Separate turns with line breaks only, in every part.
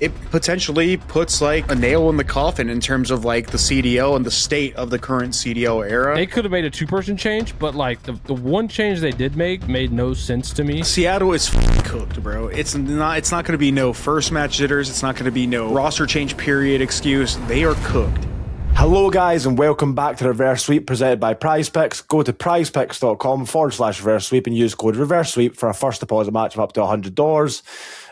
it potentially puts like a nail in the coffin in terms of like the CDL and the state of the current CDL era.
They could have made a 2-person change, but like the one change they did make made no sense to me.
Seattle is cooked, bro. It's not going to be no first match jitters. It's not going to be no roster change period excuse. They are cooked.
Hello guys and welcome back to Reverse Sweep presented by PrizePicks. Go to prizepicks.com/reverse sweep and use code reverse sweep for a first deposit match of up to $100.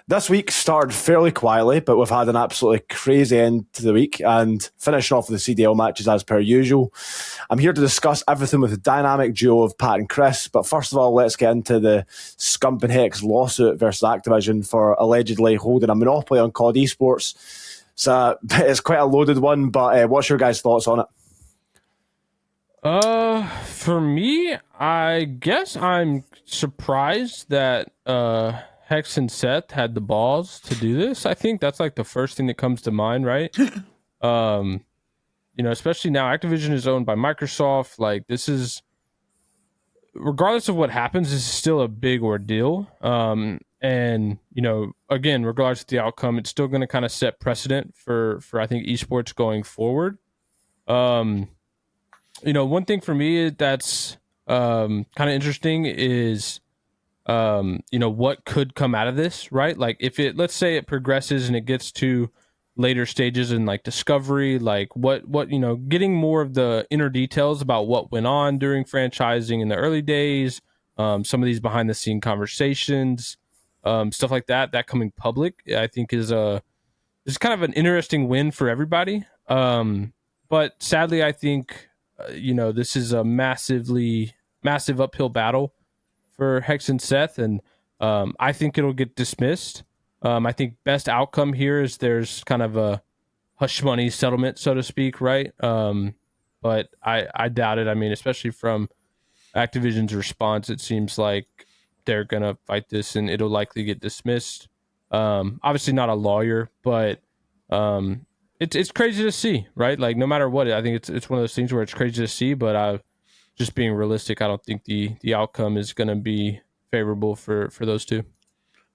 This week started fairly quietly, but we've had an absolutely crazy end to the week and finishing off with the CDL matches as per usual. I'm here to discuss everything with the dynamic duo of Pat and Chris, but first of all, let's get into the Scump and HecZ lawsuit versus Activision for allegedly holding a monopoly on COD esports. So it's quite a loaded one, but what's your guys' thoughts on it?
For me, I guess I'm surprised that HecZ and Seth had the balls to do this. I think that's like the first thing that comes to mind, right? Especially now Activision is owned by Microsoft. Like this is, regardless of what happens, this is still a big ordeal. And again, regardless of the outcome, it's still going to kind of set precedent for I think esports going forward. One thing for me that's kind of interesting is what could come out of this, right? Like if let's say it progresses and it gets to later stages in like discovery, like what getting more of the inner details about what went on during franchising in the early days, some of these behind the scene conversations, stuff like that coming public, I think is kind of an interesting win for everybody. But sadly, I think this is a massive uphill battle for HecZ and Seth, and I think it'll get dismissed. I think best outcome here is there's kind of a hush money settlement, so to speak, right? But I doubt it. I mean, especially from Activision's response, it seems like they're gonna fight this and it'll likely get dismissed. Obviously not a lawyer, but it's crazy to see, right? Like no matter what, I think it's one of those things where it's crazy to see, but just being realistic, I don't think the outcome is going to be favorable for those two.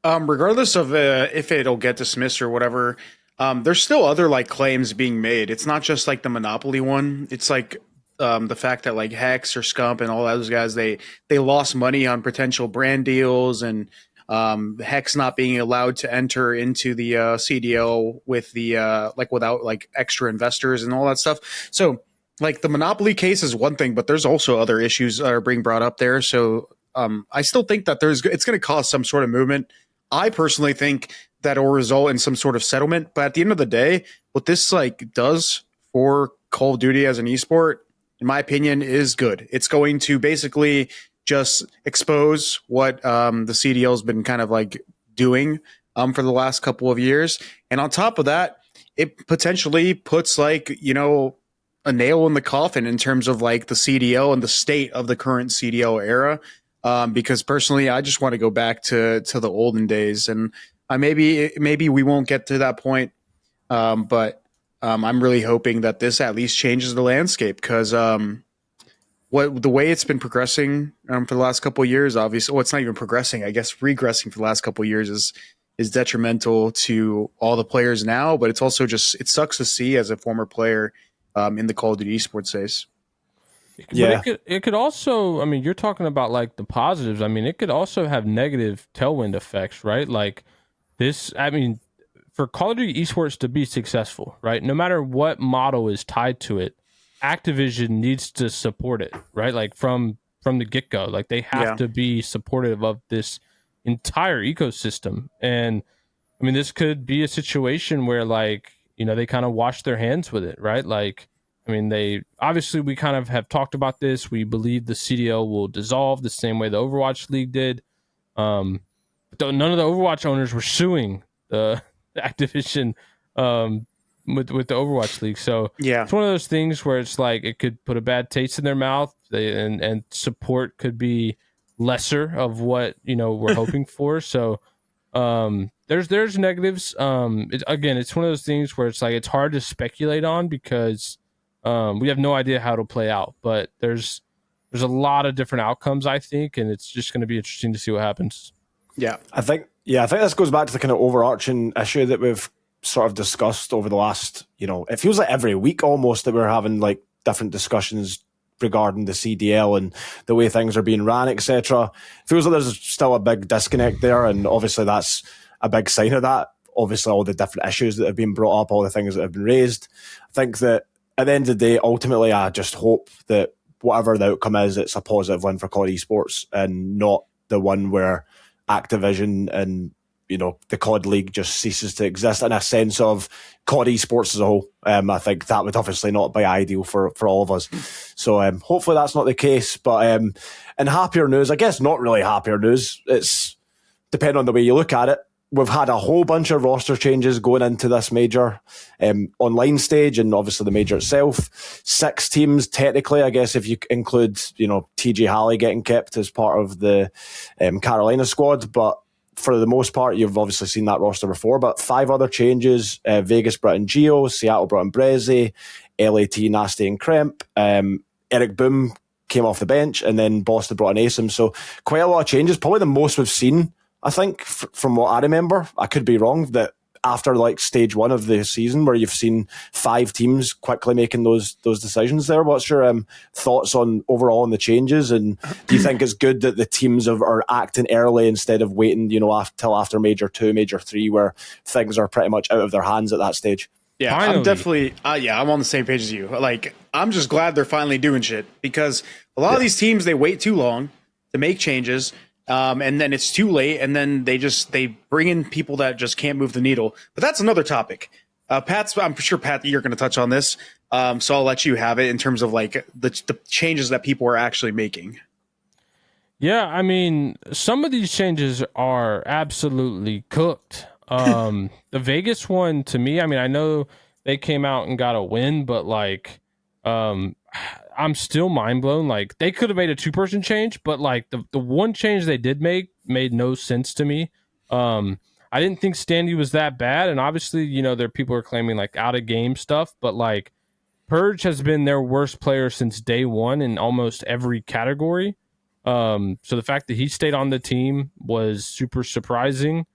Regardless of if it'll get dismissed or whatever, there's still other like claims being made. It's not just like the monopoly one. It's like the fact that like HecZ or Scump and all those guys, they lost money on potential brand deals, and HecZ not being allowed to enter into the CDL with the without like extra investors and all that stuff. So like the monopoly case is one thing, but there's also other issues that are being brought up there. So I still think that it's going to cause some sort of movement. I personally think that it will result in some sort of settlement. But at the end of the day, what this like does for Call of Duty as an esport, in my opinion, is good. It's going to basically just expose what the CDL has been kind of like doing for the last couple of years. And on top of that, it potentially puts like, a nail in the coffin in terms of like the CDL and the state of the current CDL era. Because personally, I just want to go back to the olden days, and maybe we won't get to that point. But I'm really hoping that this at least changes the landscape, because the way it's been progressing for the last couple of years, obviously, well, it's not even progressing. I guess regressing for the last couple of years is detrimental to all the players now. But it's also it sucks to see as a former player in the Call of Duty esports space.
Yeah, but it could also, I mean, you're talking about like the positives. I mean, it could also have negative tailwind effects, right? Like this, I mean, for Call of Duty esports to be successful, right? No matter what model is tied to it, Activision needs to support it, right? Like from the get-go, like they have to be supportive of this entire ecosystem. And I mean, this could be a situation where like, they kind of wash their hands with it, right? Like, I mean, we kind of have talked about this. We believe the CDL will dissolve the same way the Overwatch League did. But none of the Overwatch owners were suing the Activision with the Overwatch League. So it's one of those things where it's like it could put a bad taste in their mouth, and support could be lesser of what we're hoping for. So there's negatives. It's one of those things where it's like it's hard to speculate on because we have no idea how it'll play out, but there's a lot of different outcomes, I think, and it's just going to be interesting to see what happens.
I think this goes back to the kind of overarching issue that we've sort of discussed over the last, it feels like every week almost that we're having like different discussions regarding the CDL and the way things are being ran, etc. Feels like there's still a big disconnect there, and obviously that's a big sign of that. Obviously, all the different issues that have been brought up, all the things that have been raised. I think that at the end of the day, ultimately, I just hope that whatever the outcome is, it's a positive win for COD Esports and not the one where Activision and the COD League just ceases to exist in a sense of COD Esports as a whole. I think that would obviously not be ideal for all of us. So hopefully that's not the case. But in happier news, I guess not really happier news. It's depending on the way you look at it. We've had a whole bunch of roster changes going into this major online stage and obviously the major itself. 6 teams, technically, I guess, if you include, TJ Halley getting kept as part of the Carolina squad. But for the most part, you've obviously seen that roster before. But 5 other changes. Vegas brought in Geo, Seattle brought in Breze, LAT, Nasty and Kremp. Eric Boom came off the bench, and then Boston brought in Asim. So quite a lot of changes. Probably the most we've seen, I think, from what I remember. I could be wrong, that after like stage 1 of the season where you've seen 5 teams quickly making those decisions there. What's your thoughts on overall on the changes? And do you think it's good that the teams are acting early instead of waiting, till after Major 2, Major 3, where things are pretty much out of their hands at that stage?
Yeah,
Finally.
I'm definitely, I'm on the same page as you. Like, I'm just glad they're finally doing shit, because a lot of these teams, they wait too long to make changes. And then it's too late, and then they bring in people that just can't move the needle. But that's another topic. I'm sure, Pat, you're going to touch on this, so I'll let you have it in terms of like the changes that people are actually making.
Yeah, I mean, some of these changes are absolutely cooked. The Vegas one, to me, I mean, I know they came out and got a win, but like, I'm still mind blown. Like, they could have made a 2-person change, but like the one change they did make made no sense to me. I didn't think Standy was that bad, and obviously, there people are claiming like out of game stuff, but like Purge has been their worst player since day 1 in almost every category. So the fact that he stayed on the team was super surprising.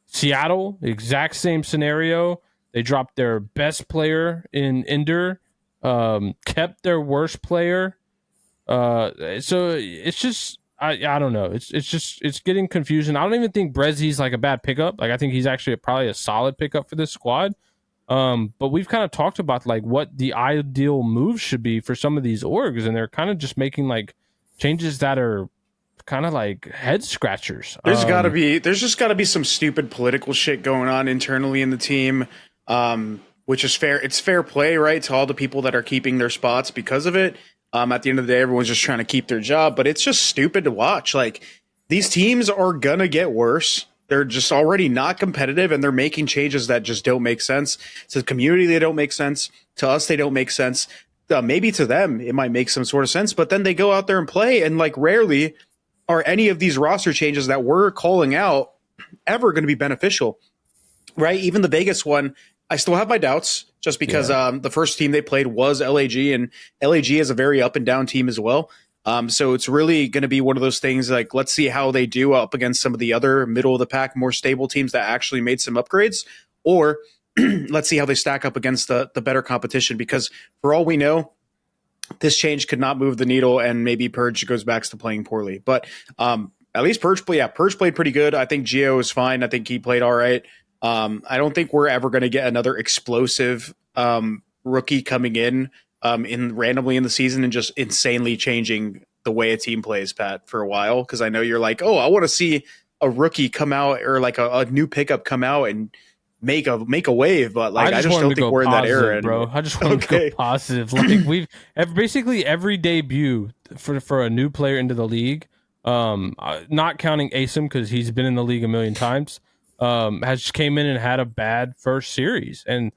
Seattle, exact same scenario. They dropped their best player in Ender. Kept their worst player. So it's just I don't know. It's getting confusing. I don't even think Brezi's like a bad pickup. Like, I think he's actually probably a solid pickup for this squad. But we've kind of talked about like what the ideal move should be for some of these orgs, and they're kind of just making like changes that are kind of like head scratchers.
There's just got to be some stupid political shit going on internally in the team. Which is fair. It's fair play, right, to all the people that are keeping their spots because of it. At the end of the day, everyone's just trying to keep their job, but it's just stupid to watch. Like, these teams are going to get worse. They're just already not competitive, and they're making changes that just don't make sense. To the community, they don't make sense. To us, they don't make sense. Maybe to them, it might make some sort of sense, but then they go out there and play, and like rarely are any of these roster changes that we're calling out ever going to be beneficial, right? Even the Vegas one, I still have my doubts, just because the first team they played was LAG, and LAG is a very up and down team as well. So it's really going to be one of those things, like, let's see how they do up against some of the other middle of the pack, more stable teams that actually made some upgrades, or let's see how they stack up against the better competition, because for all we know, this change could not move the needle, and maybe Purge goes back to playing poorly. But at least Purge played pretty good. I think Geo is fine. I think he played all right. I don't think we're ever going to get another explosive rookie coming in randomly in the season and just insanely changing the way a team plays, Pat, for a while. Because I know you're like, oh, I want to see a rookie come out, or like a new pickup come out and make a wave. But like, I just don't think we're in that era anymore.
Bro. I just want to go positive. Like, we've basically every debut for a new player into the league, not counting Asim because he's been in the league a million times. Has came in and had a bad first series, and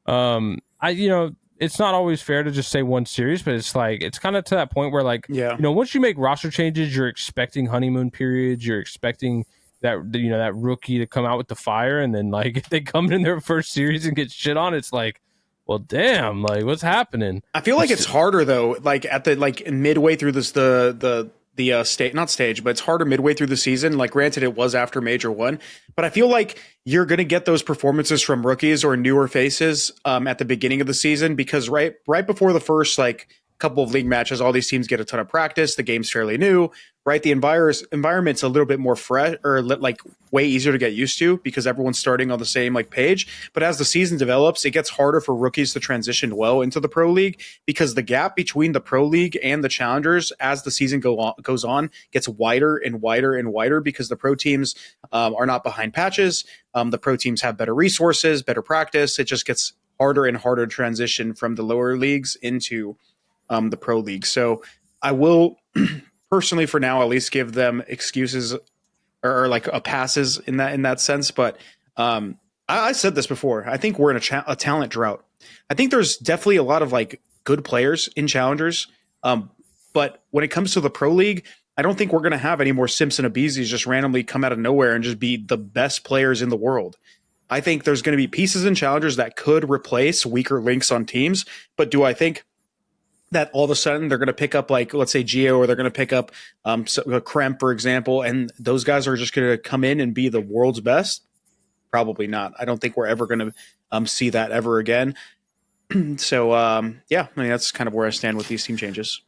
it's not always fair to just say one series, but it's like it's kind of to that point where like once you make roster changes, you're expecting honeymoon periods, you're expecting that rookie to come out with the fire, and then like if they come in their first series and get shit on, it's like, well, damn, like what's happening?
I feel like it's harder though, like at the midway through this the not stage, but it's harder midway through the season. Like, granted, it was after Major 1, but I feel like you're going to get those performances from rookies or newer faces at the beginning of the season, because right before the first like couple of league matches, all these teams get a ton of practice. The game's fairly new, right? The environment's a little bit more fresh, or like way easier to get used to because everyone's starting on the same like page. But as the season develops, it gets harder for rookies to transition well into the pro league, because the gap between the pro league and the challengers as the season goes on gets wider and wider and wider, because the pro teams are not behind patches. The pro teams have better resources, better practice. It just gets harder and harder to transition from the lower leagues into the pro league. So I will personally, for now, at least give them excuses or like a passes in that sense. But I said this before. I think we're in a talent drought. I think there's definitely a lot of like good players in challengers. But when it comes to the pro league, I don't think we're going to have any more Simpson Abizis just randomly come out of nowhere and just be the best players in the world. I think there's going to be pieces in challengers that could replace weaker links on teams. But do I think that all of a sudden they're going to pick up, like, let's say Geo, or they're going to pick up Kremp, for example, and those guys are just going to come in and be the world's best? Probably not. I don't think we're ever going to see that ever again. So, yeah, I mean, that's kind of where I stand with these team changes.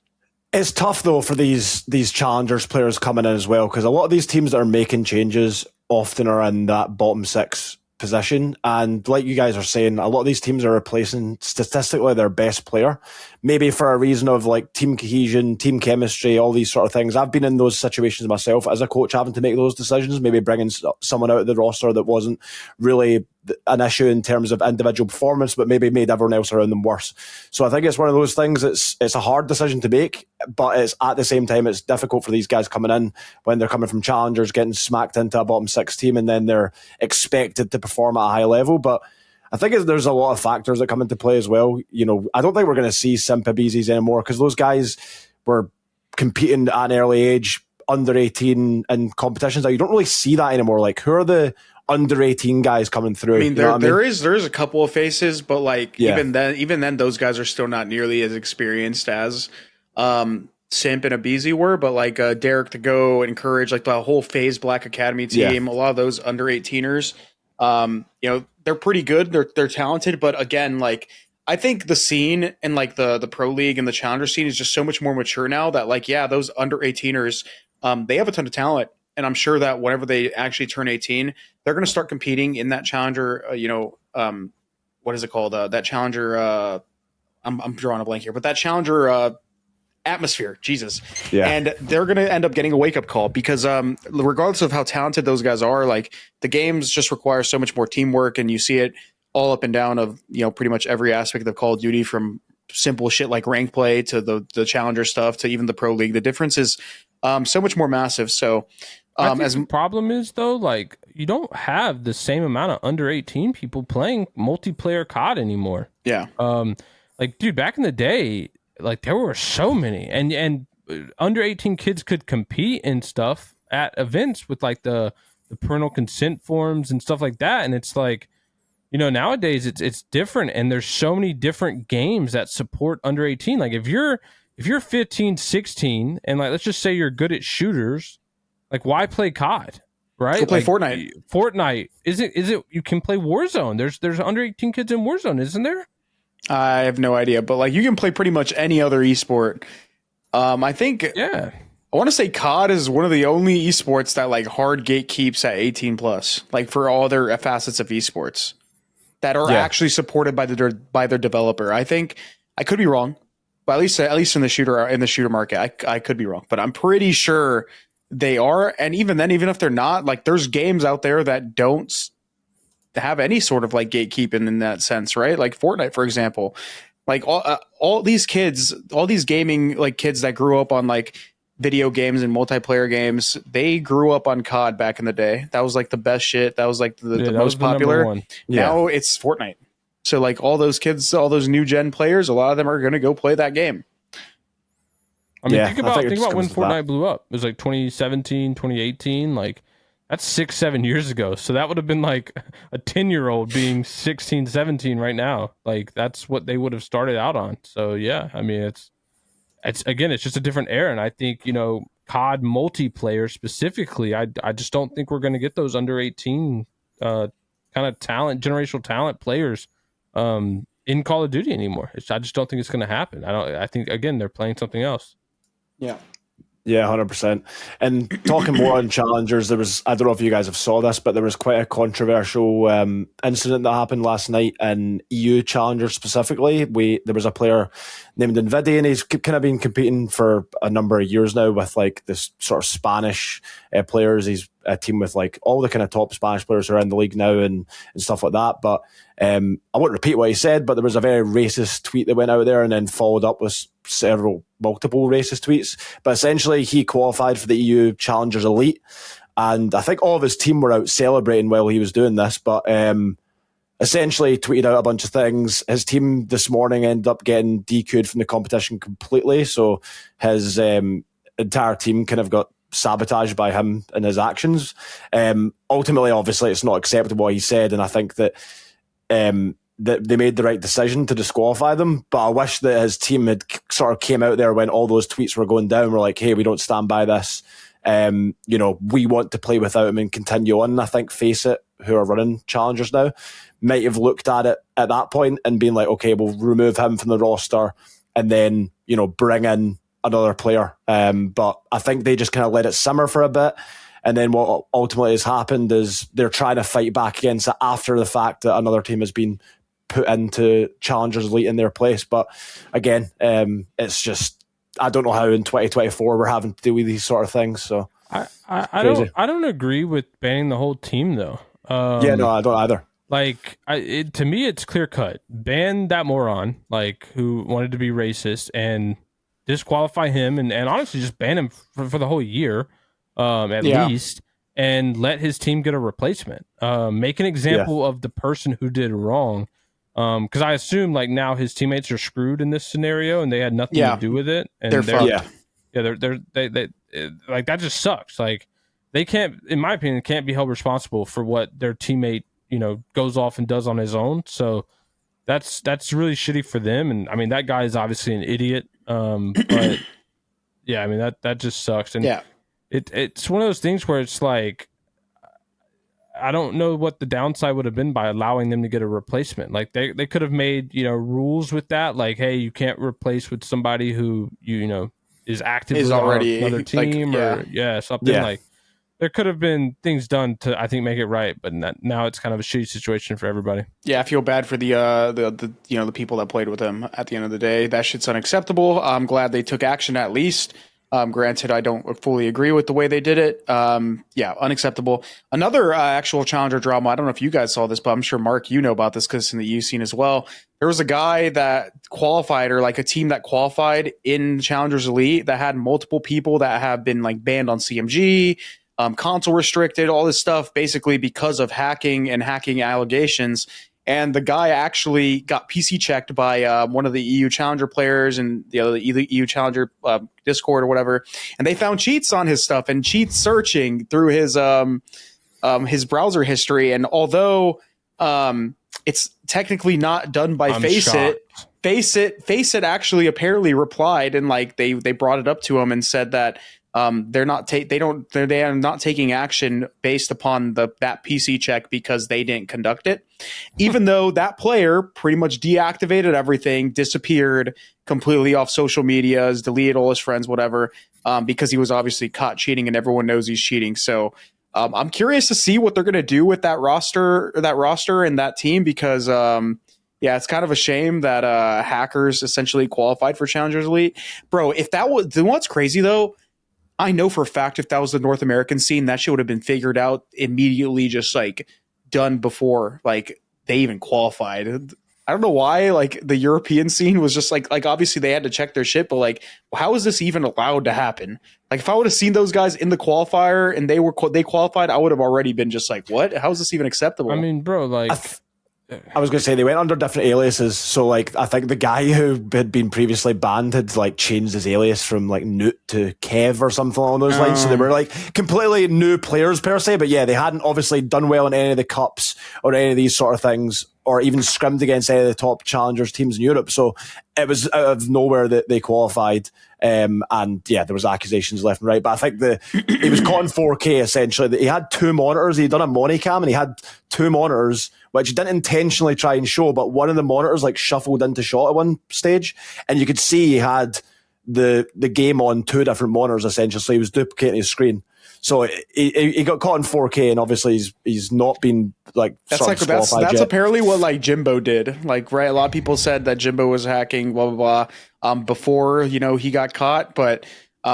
It's tough, though, for these challengers players coming in as well, because a lot of these teams that are making changes often are in that bottom 6 position. And like you guys are saying, a lot of these teams are replacing statistically their best player, maybe for a reason of like team cohesion, team chemistry, all these sort of things. I've been in those situations myself as a coach, having to make those decisions, maybe bringing someone out of the roster that wasn't really an issue in terms of individual performance, but maybe made everyone else around them worse. So I think it's one of those things. It's a hard decision to make, but it's at the same time, it's difficult for these guys coming in when they're coming from challengers, getting smacked into a bottom 6 team, and then they're expected to perform at a high level. But I think there's a lot of factors that come into play as well. You know, I don't think we're going to see Simpabizis anymore, because those guys were competing at an early age, under 18 in competitions. Now, you don't really see that anymore. Like, who are the under 18 guys coming through?
I mean, there is a couple of faces, but like,
yeah,
even then, those guys are still not nearly as experienced as Simp and Abizi were. But like Derek to go encourage, like the whole FaZe Black Academy team, a lot of those under 18ers, you know, they're pretty good. They're talented, but again, like, I think the scene and like the pro league and the challenger scene is just so much more mature now that, like, yeah, those under 18ers, they have a ton of talent. And I'm sure that whenever they actually turn 18, they're going to start competing in that challenger, what is it called? That challenger, I'm drawing a blank here, but that challenger atmosphere, Jesus.
Yeah.
And they're going to end up getting a wake-up call, because regardless of how talented those guys are, like, the games just require so much more teamwork, and you see it all up and down of, you know, pretty much every aspect of Call of Duty, from simple shit like rank play to the challenger stuff to even the pro league. The difference is so much more massive. So
as the problem is, though, like, you don't have the same amount of under 18 people playing multiplayer COD anymore.
Yeah.
Like, dude, back in the day, like, there were so many, and under 18 kids could compete and stuff at events with like the parental consent forms and stuff like that. And it's like, you know, nowadays it's different, and there's so many different games that support under 18. Like, if you're 15, 16, and like, let's just say you're good at shooters, like, why play COD, right?
Go play
like,
Fortnite.
Fortnite. Is it you can play Warzone. There's under 18 kids in Warzone, isn't there?
I have no idea, but like, you can play pretty much any other esport. I think,
Yeah.
I want to say COD is one of the only esports that like hard gatekeeps at 18 plus, like, for all their facets of esports that are actually supported by their developer. I think, I could be wrong, but at least in the shooter market, I could be wrong, but I'm pretty sure they are. And even then, even if they're not, like, there's games out there that don't have any sort of like gatekeeping in that sense, right? Like Fortnite, for example. Like, all these kids, all these gaming like kids that grew up on like video games and multiplayer games, they grew up on COD back in the day. That was like the best shit. That was like the most popular. Now it's Fortnite. So like, all those kids, all those new gen players, a lot of them are going to go play that game.
I mean, think about when Fortnite blew up. It was like 2017, 2018. Like, that's 6-7 years ago. So that would have been like a 10-year-old being 16, 17 right now. Like, that's what they would have started out on. So yeah, I mean, it's just a different era. And I think, you know, COD multiplayer specifically, I just don't think we're going to get those under 18 kind of generational talent players in Call of Duty anymore. I just don't think it's going to happen. I think again they're playing something else.
Yeah.
Yeah, 100%. And talking more on challengers, there was, I don't know if you guys have saw this, but there was quite a controversial incident that happened last night in EU challengers specifically. There was a player named Nvidia, and he's kind of been competing for a number of years now with like this sort of Spanish players. He's a team with like all the kind of top Spanish players who are in the league now and stuff like that. But I won't repeat what he said, but there was a very racist tweet that went out there and then followed up with multiple racist tweets. But essentially, he qualified for the EU Challengers Elite, and I think all of his team were out celebrating while he was doing this. But essentially, tweeted out a bunch of things. His team this morning ended up getting DQ'd from the competition completely, so his entire team kind of got sabotaged by him and his actions. Ultimately, obviously, it's not acceptable what he said, and I think that that they made the right decision to disqualify them. But I wish that his team had sort of came out there when all those tweets were going down. We're like, hey, we don't stand by this. We want to play without him and continue on. And I think Faceit, who are running challengers now, might have looked at it at that point and been like, okay, we'll remove him from the roster and then, bring in another player. But I think they just kind of let it simmer for a bit. And then what ultimately has happened is they're trying to fight back against it after the fact that another team has been put into Challengers Elite in their place. But again, it's just, I don't know how in 2024 we're having to deal with these sort of things. So
I don't agree with banning the whole team though.
Yeah, no, I don't either.
Like, to me, it's clear cut. Ban that moron, like, who wanted to be racist, and disqualify him, and honestly just ban him for the whole year, at least, and let his team get a replacement. Make an example of the person who did wrong. Because I assume like now his teammates are screwed in this scenario, and they had nothing to do with it. And
they're fucked.
they like, that just sucks. Like, they can't, in my opinion, can't be held responsible for what their teammate goes off and does on his own. So that's really shitty for them. And I mean, that guy is obviously an idiot. But yeah, I mean, that just sucks. And it's one of those things where it's like, I don't know what the downside would have been by allowing them to get a replacement. Like, they could have made, rules with that. Like, hey, you can't replace with somebody who, is actively
already
on another team, or something.
Yeah.
Like, there could have been things done to, I think, make it right. But now it's kind of a shitty situation for everybody.
Yeah, I feel bad for the people that played with him at the end of the day. That shit's unacceptable. I'm glad they took action at least. Granted, I don't fully agree with the way they did it. Unacceptable. Another actual challenger drama. I don't know if you guys saw this, but I'm sure, Mark, you know about this because it's in the U scene as well. There was a guy that qualified, or like a team that qualified in Challengers Elite, that had multiple people that have been like banned on CMG, console restricted, all this stuff, basically because of hacking and hacking allegations. And the guy actually got PC checked by one of the EU Challenger players and the other EU Challenger Discord or whatever. And they found cheats on his stuff and cheats searching through his browser history. And although it's technically not done by Faceit, Faceit actually apparently replied, and like they brought it up to him and said that they are not taking action based upon that PC check because they didn't conduct it, even though that player pretty much deactivated everything, disappeared completely off social medias, deleted all his friends, whatever, because he was obviously caught cheating and everyone knows he's cheating. So I'm curious to see what they're going to do with that roster and that team, because it's kind of a shame that hackers essentially qualified for Challengers Elite. Bro, if that was, you know what's crazy though? I know for a fact if that was the North American scene, that shit would have been figured out immediately, just like done before like they even qualified. I don't know why like the European scene was just like obviously they had to check their shit, but like, how is this even allowed to happen? Like, if I would have seen those guys in the qualifier and they qualified, I would have already been just like, what? How is this even acceptable?
I mean, bro, like,
I was going to say they went under different aliases. So, like, I think the guy who had been previously banned had like changed his alias from like Newt to Kev or something along those lines. So they were like completely new players per se. But yeah, they hadn't obviously done well in any of the cups or any of these sort of things or even scrimmed against any of the top challengers teams in Europe. So it was out of nowhere that they qualified. And yeah, there was accusations left and right. But I think he was caught in 4K essentially. He had two monitors. He'd done a Monicam and he had two monitors, which he didn't intentionally try and show, but one of the monitors like shuffled into shot at one stage, and you could see he had the game on two different monitors essentially. So he was duplicating his screen. So he got caught in 4K, and obviously he's not been like
that's apparently what like Jimbo did. Like, right, a lot of people said that Jimbo was hacking, blah blah blah, before he got caught, but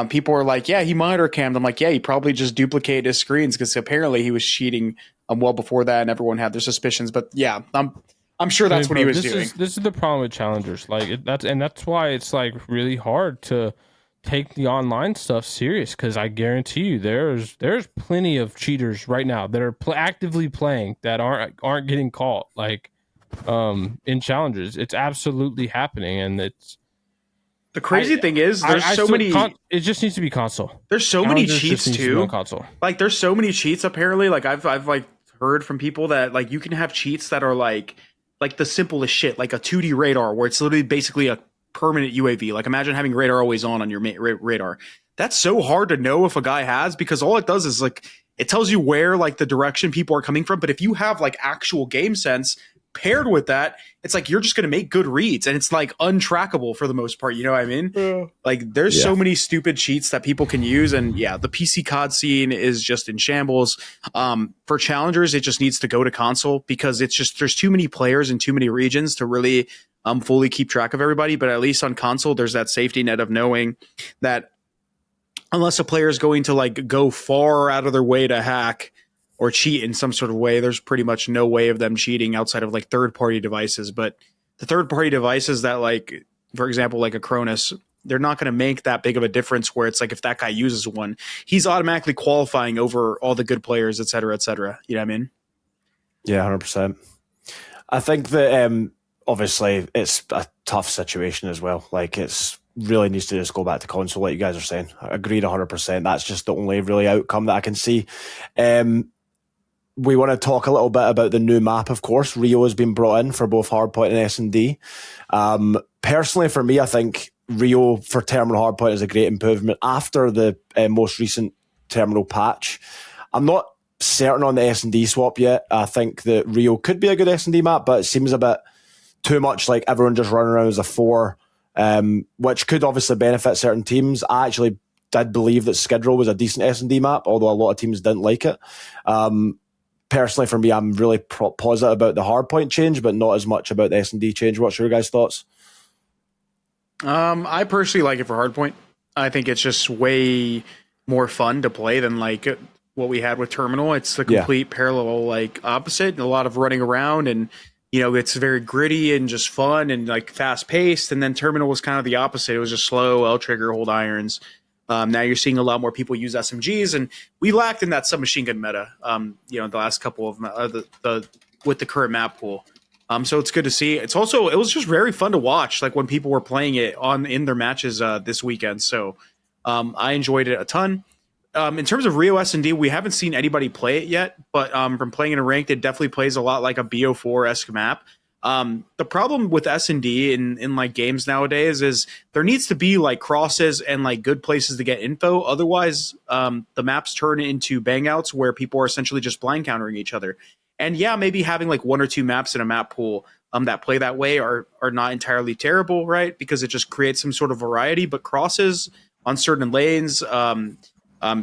people were like, yeah, he monitor cammed. I'm like, yeah, he probably just duplicated his screens because apparently he was cheating well before that, and everyone had their suspicions. But yeah, I'm sure that's what he was doing.
This is the problem with challengers, like that's why it's like really hard to take the online stuff serious, because I guarantee you there's plenty of cheaters right now that are actively playing that aren't getting caught like in challenges. It's absolutely happening, and it's
the crazy thing is there's so many.
It just needs to be console.
There's so many cheats too.
Console.
Like there's so many cheats apparently. Like I've like heard from people that like you can have cheats that are like the simplest shit, like a 2D radar where it's literally basically a permanent UAV. Like imagine having radar always on your radar. That's so hard to know if a guy has, because all it does is like it tells you where like the direction people are coming from. But if you have like actual game sense paired with that, it's like you're just going to make good reads, and it's like untrackable for the most part. You know what I mean? Yeah. Like there's so many stupid cheats that people can use, and yeah, the PC COD scene is just in shambles. For challengers, it just needs to go to console, because it's just there's too many players in too many regions to really fully keep track of everybody. But at least on console, there's that safety net of knowing that unless a player is going to like go far out of their way to hack or cheat in some sort of way, there's pretty much no way of them cheating outside of like third-party devices. But the third-party devices that, like, for example, like a Cronus, they're not going to make that big of a difference, where it's like if that guy uses one, he's automatically qualifying over all the good players, et cetera, et cetera. You know what I mean?
Yeah, 100%. I think that obviously it's a tough situation as well. Like it's really needs to just go back to console, like you guys are saying. I agreed 100%. That's just the only really outcome that I can see. We want to talk a little bit about the new map, of course. Rio has been brought in for both Hardpoint and S&D. Personally, for me, I think Rio for Terminal Hardpoint is a great improvement after the most recent Terminal patch. I'm not certain on the S&D swap yet. I think that Rio could be a good S&D map, but it seems a bit too much like everyone just running around as a 4, which could obviously benefit certain teams. I actually did believe that Skid Row was a decent S&D map, although a lot of teams didn't like it. Personally, for me, I'm really positive about the hardpoint change, but not as much about the S&D change. What's your guys' thoughts?
I personally like it for hardpoint. I think it's just way more fun to play than like what we had with Terminal. It's the complete parallel, like opposite. A lot of running around, and it's very gritty and just fun and like fast paced. And then Terminal was kind of the opposite. It was just slow, L trigger, hold irons. Now you're seeing a lot more people use SMGs, and we lacked in that submachine gun meta. The last couple of with the current map pool. So it's good to see. It was just very fun to watch, like when people were playing it in their matches this weekend. So I enjoyed it a ton. In terms of Rio S&D, we haven't seen anybody play it yet, but from playing in a ranked, it definitely plays a lot like a BO4-esque map. The problem with S&D in like games nowadays is there needs to be like crosses and like good places to get info. Otherwise, the maps turn into bangouts where people are essentially just blind countering each other. And yeah, maybe having like 1 or 2 maps in a map pool that play that way are not entirely terrible, right? Because it just creates some sort of variety. But crosses on certain lanes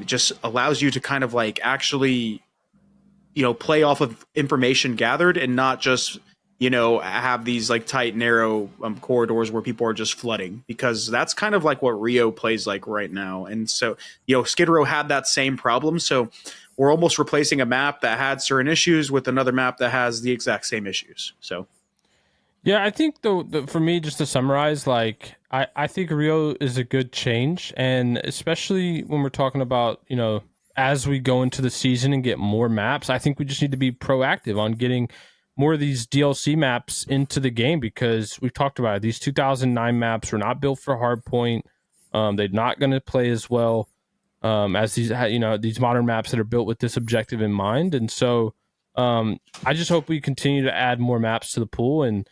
just allows you to kind of like actually, play off of information gathered and not just have these like tight, narrow corridors where people are just flooding, because that's kind of like what Rio plays like right now. And so, Skid Row had that same problem. So we're almost replacing a map that had certain issues with another map that has the exact same issues. So,
yeah, I think for me, just to summarize, like I think Rio is a good change, and especially when we're talking about, as we go into the season and get more maps, I think we just need to be proactive on getting more of these DLC maps into the game, because we've talked about it. These 2009 maps were not built for hardpoint. They're not going to play as well as these modern maps that are built with this objective in mind. And so I just hope we continue to add more maps to the pool and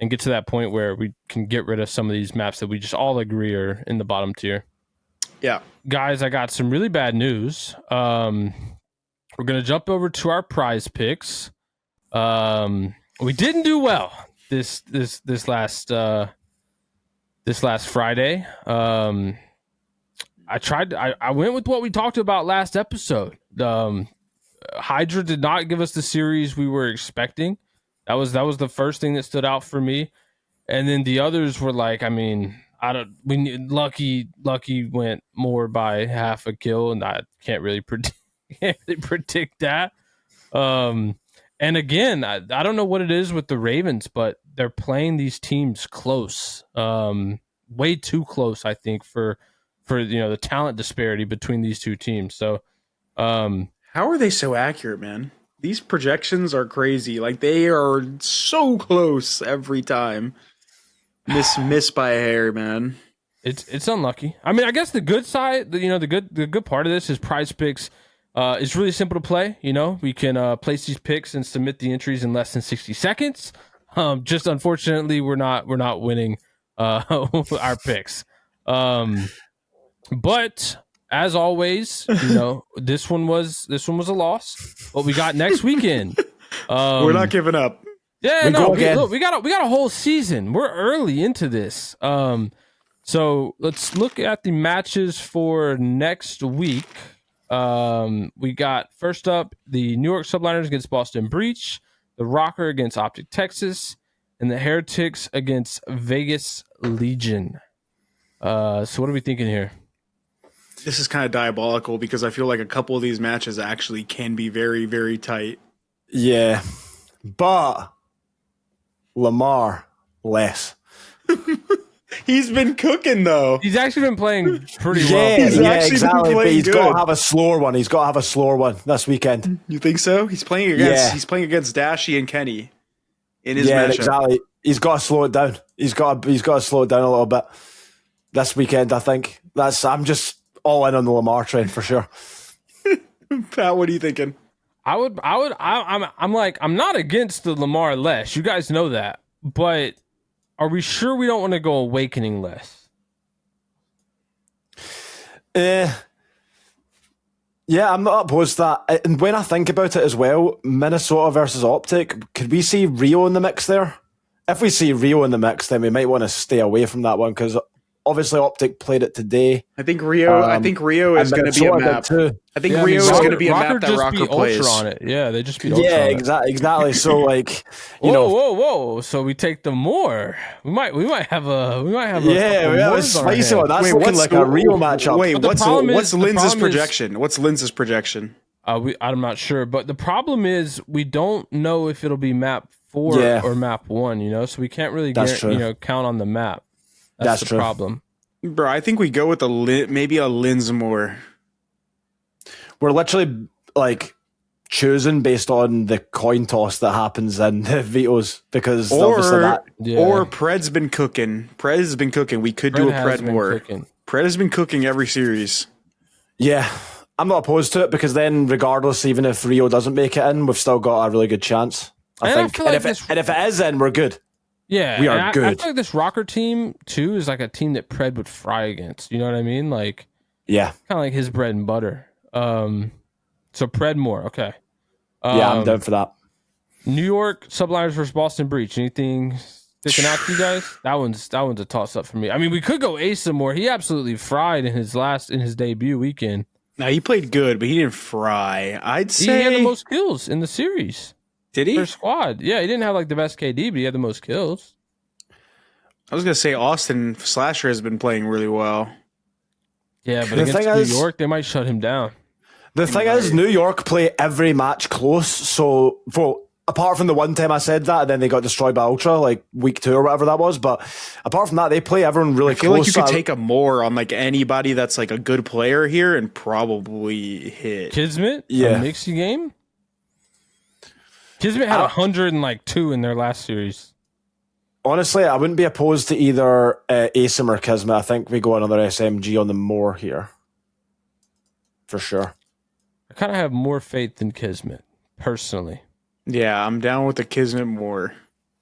get to that point where we can get rid of some of these maps that we just all agree are in the bottom tier.
Yeah.
Guys, I got some really bad news. We're going to jump over to our prize picks. We didn't do well this last Friday. I went with what we talked about last episode. Hydra did not give us the series we were expecting. That was the first thing that stood out for me. And then the others were like, I mean, Lucky went more by half a kill, and I can't really predict that. And again, I don't know what it is with the Ravens, but they're playing these teams close, way too close, I think, for the talent disparity between these two teams. So,
how are they so accurate, man? These projections are crazy. Like, they are so close every time. Miss by a hair, man.
It's unlucky. I mean, I guess the good side, the good part of this is Prize Picks. It's really simple to play. We can place these picks and submit the entries in less than 60 seconds. Just unfortunately, we're not winning our picks. But as always, this one was a loss. What we got next weekend?
We're not giving up.
Yeah, we got a whole season. We're early into this. So let's look at the matches for next week. We got first up the New York Subliners against Boston Breach, the Rocker against OpTic Texas, and the Heretics against Vegas Legion. So what are we thinking here?
This is kind of diabolical because I feel like a couple of these matches actually can be very, very tight.
Yeah, but Lamar less.
He's been cooking though.
He's actually been playing pretty well.
Exactly. But he's got to have a slower one. He's got to have a slower one this weekend.
You think so? He's playing against Dashy and Kenny in his matchup.
Exactly. He's got to slow it down. He's got to slow it down a little bit this weekend. I think I'm just all in on the Lamar train for sure.
Pat, what are you thinking?
I'm not against the Lamar less. You guys know that, but are we sure we don't want to go Awakening less?
Yeah, I'm not opposed to that. And when I think about it as well, Minnesota versus OpTic, could we see Rio in the mix there? If we see Rio in the mix, then we might want to stay away from that one because obviously OpTic played it today.
I think Rio is going to be a map. I think Rio is going to be a map that Rocker plays.
Ultra on it. Yeah, they just beat Ultra.
Yeah, exactly. So like,
whoa. So we take them more. We might have a we have a
spicy one. That's looking like a Rio matchup.
Wait, what's Linz's projection? What's Linz's projection?
I'm not sure, but the problem is we don't know if it'll be map 4 or map 1. So we can't really count on the map. That's the
true.
problem.
Bro, I think we go with maybe a Linz more.
We're literally like choosing based on the coin toss that happens in the vetoes because obviously that.
Yeah. Or Pred's been cooking. Pred has been cooking. We could do a Pred more. Pred has been cooking every series.
Yeah, I'm not opposed to it because then regardless, even if Rio doesn't make it in, we've still got a really good chance. I think. And if it is in, we're good.
Yeah,
we are good.
I feel like this Rocker team too is like a team that Pred would fry against. You know what I mean? Like,
yeah,
kind of like his bread and butter. So Pred more, okay.
I'm down for that.
New York Subliners versus Boston Breach. Anything sticking out to you guys? That one's a toss up for me. I mean, we could go Asa more. He absolutely fried in his debut weekend.
Now he played good, but he didn't fry. I'd say
he had the most kills in the series.
Did he?
For squad. Yeah, he didn't have like the best KD, but he had the most kills.
I was gonna say Austin Slasher has been playing really well.
Yeah, but against New York, they might shut him down.
The thing is, New York play every match close. So, apart from the one time I said that, and then they got destroyed by Ultra, like week 2 or whatever that was. But apart from that, they play everyone really close.
I feel like you could take a more on like anybody that's like a good player here and probably hit.
Kismet? A mixy game? Kismet had 102 in their last series.
Honestly, I wouldn't be opposed to either ASIM or Kismet. I think we go another SMG on the more here. For sure.
I kind of have more faith in Kismet, personally.
Yeah, I'm down with the Kismet more.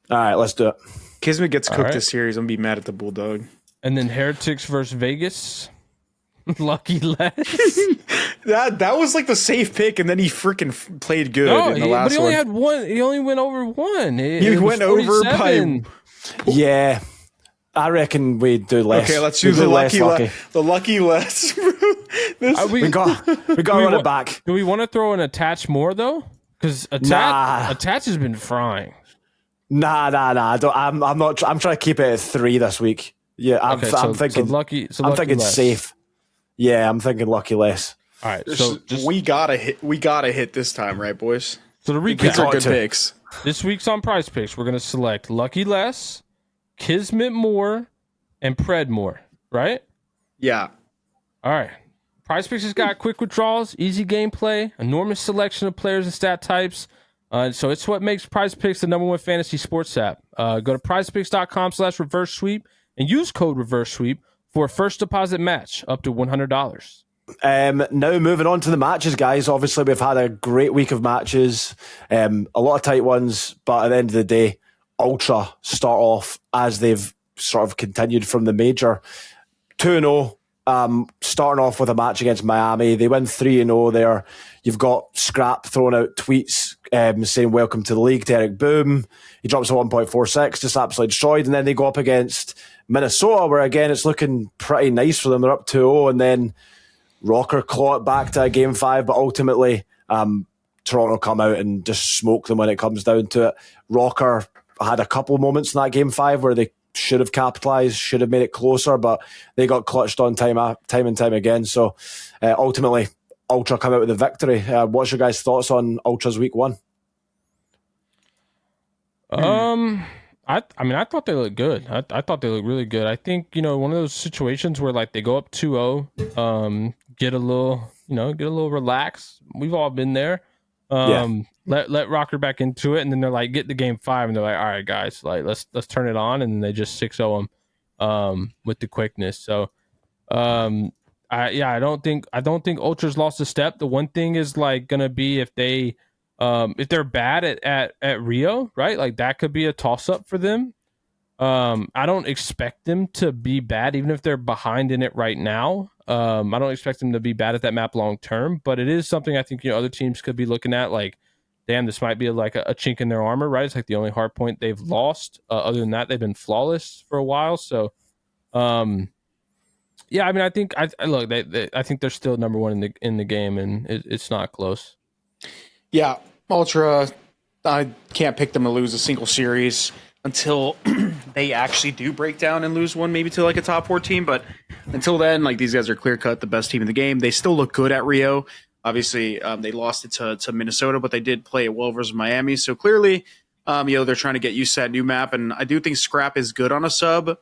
All right, let's do it.
Kismet gets
All
cooked
right.
this series. I'm gonna be mad at the Bulldog.
And then Heretics versus Vegas. Lucky less.
That was like the safe pick, and then he freaking played good
No,
in the last
but he only
one.
had one. He only went over one.
He went over by.
Yeah, I reckon we do less.
Okay, let's do
We
the
less
lucky. The lucky less. Bro.
We got to run it back.
Do we want to throw an attach more though? Because attach has been frying.
Nah. I don't, I'm not. I'm trying to keep it at 3 this week. Yeah, I'm thinking
lucky.
I'm thinking
less.
safe. Yeah, I'm thinking lucky less.
All right, so
we gotta hit this time, right, boys?
So to
These are
recap,
good picks.
This week's on Prize Picks, we're gonna select Lucky Less, Kismet More, and Pred More. Right?
Yeah.
All right. Prize Picks has got quick withdrawals, easy gameplay, enormous selection of players and stat types. So it's what makes Prize Picks the #1 fantasy sports app. Go to prizepicks.com/reverse sweep and use code reverse sweep for a first deposit match up to $100.
Now moving on to the matches, guys. Obviously, we've had a great week of matches, a lot of tight ones, but at the end of the day, Ultra start off as they've sort of continued from the major 2-0. Starting off with a match against Miami, they win 3-0 there. You've got Scrap throwing out tweets saying welcome to the league to Eric Boom. He drops a 1.46, just absolutely destroyed. And then they go up against Minnesota, where again it's looking pretty nice for them. They're up 2-0, and then Rocker claw it back to a game 5, but ultimately Toronto come out and just smoke them when it comes down to it. Rocker had a couple moments in that game 5 where they should have capitalized, should have made it closer, but they got clutched on time and time again. So ultimately, Ultra come out with the victory. What's your guys' thoughts on Ultra's week 1?
I mean, I thought they looked good. I thought they looked really good. I think, one of those situations where like they go up 2-0, get a little relaxed. We've all been there. Let Rocker back into it, and then they're like, get the game 5, and they're like, all right, guys, like let's turn it on, and then they just 6-0 them with the quickness. So I don't think Ultra's lost a step. The one thing is like gonna be if they're bad at Rio, right? Like that could be a toss up for them. I don't expect them to be bad, even if they're behind in it right now. I don't expect them to be bad at that map long term, but it is something I think other teams could be looking at. Like, damn, this might be like a chink in their armor, right? It's like the only hard point they've lost. Other than that, they've been flawless for a while. So, yeah, I mean, I think I think they're still #1 in the game, and it's not close.
Yeah, Ultra. I can't pick them to lose a single series until they actually do break down and lose one, maybe to like a top 4 team. But until then, like these guys are clear cut the best team in the game. They still look good at Rio. Obviously, they lost it to Minnesota, but they did play it well versus Miami. So clearly, they're trying to get used to that new map. And I do think Scrap is good on a sub.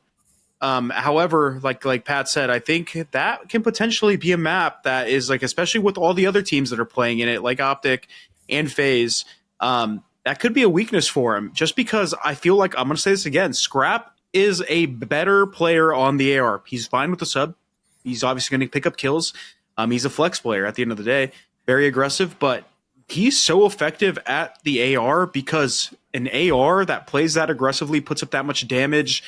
However, like Pat said, I think that can potentially be a map that is like, especially with all the other teams that are playing in it, like OpTic and FaZe, that could be a weakness for him. Just because I feel like, I'm going to say this again, Scrap is a better player on the AR. He's fine with the sub. He's obviously going to pick up kills. He's a flex player at the end of the day, very aggressive, but he's so effective at the AR because an AR that plays that aggressively, puts up that much damage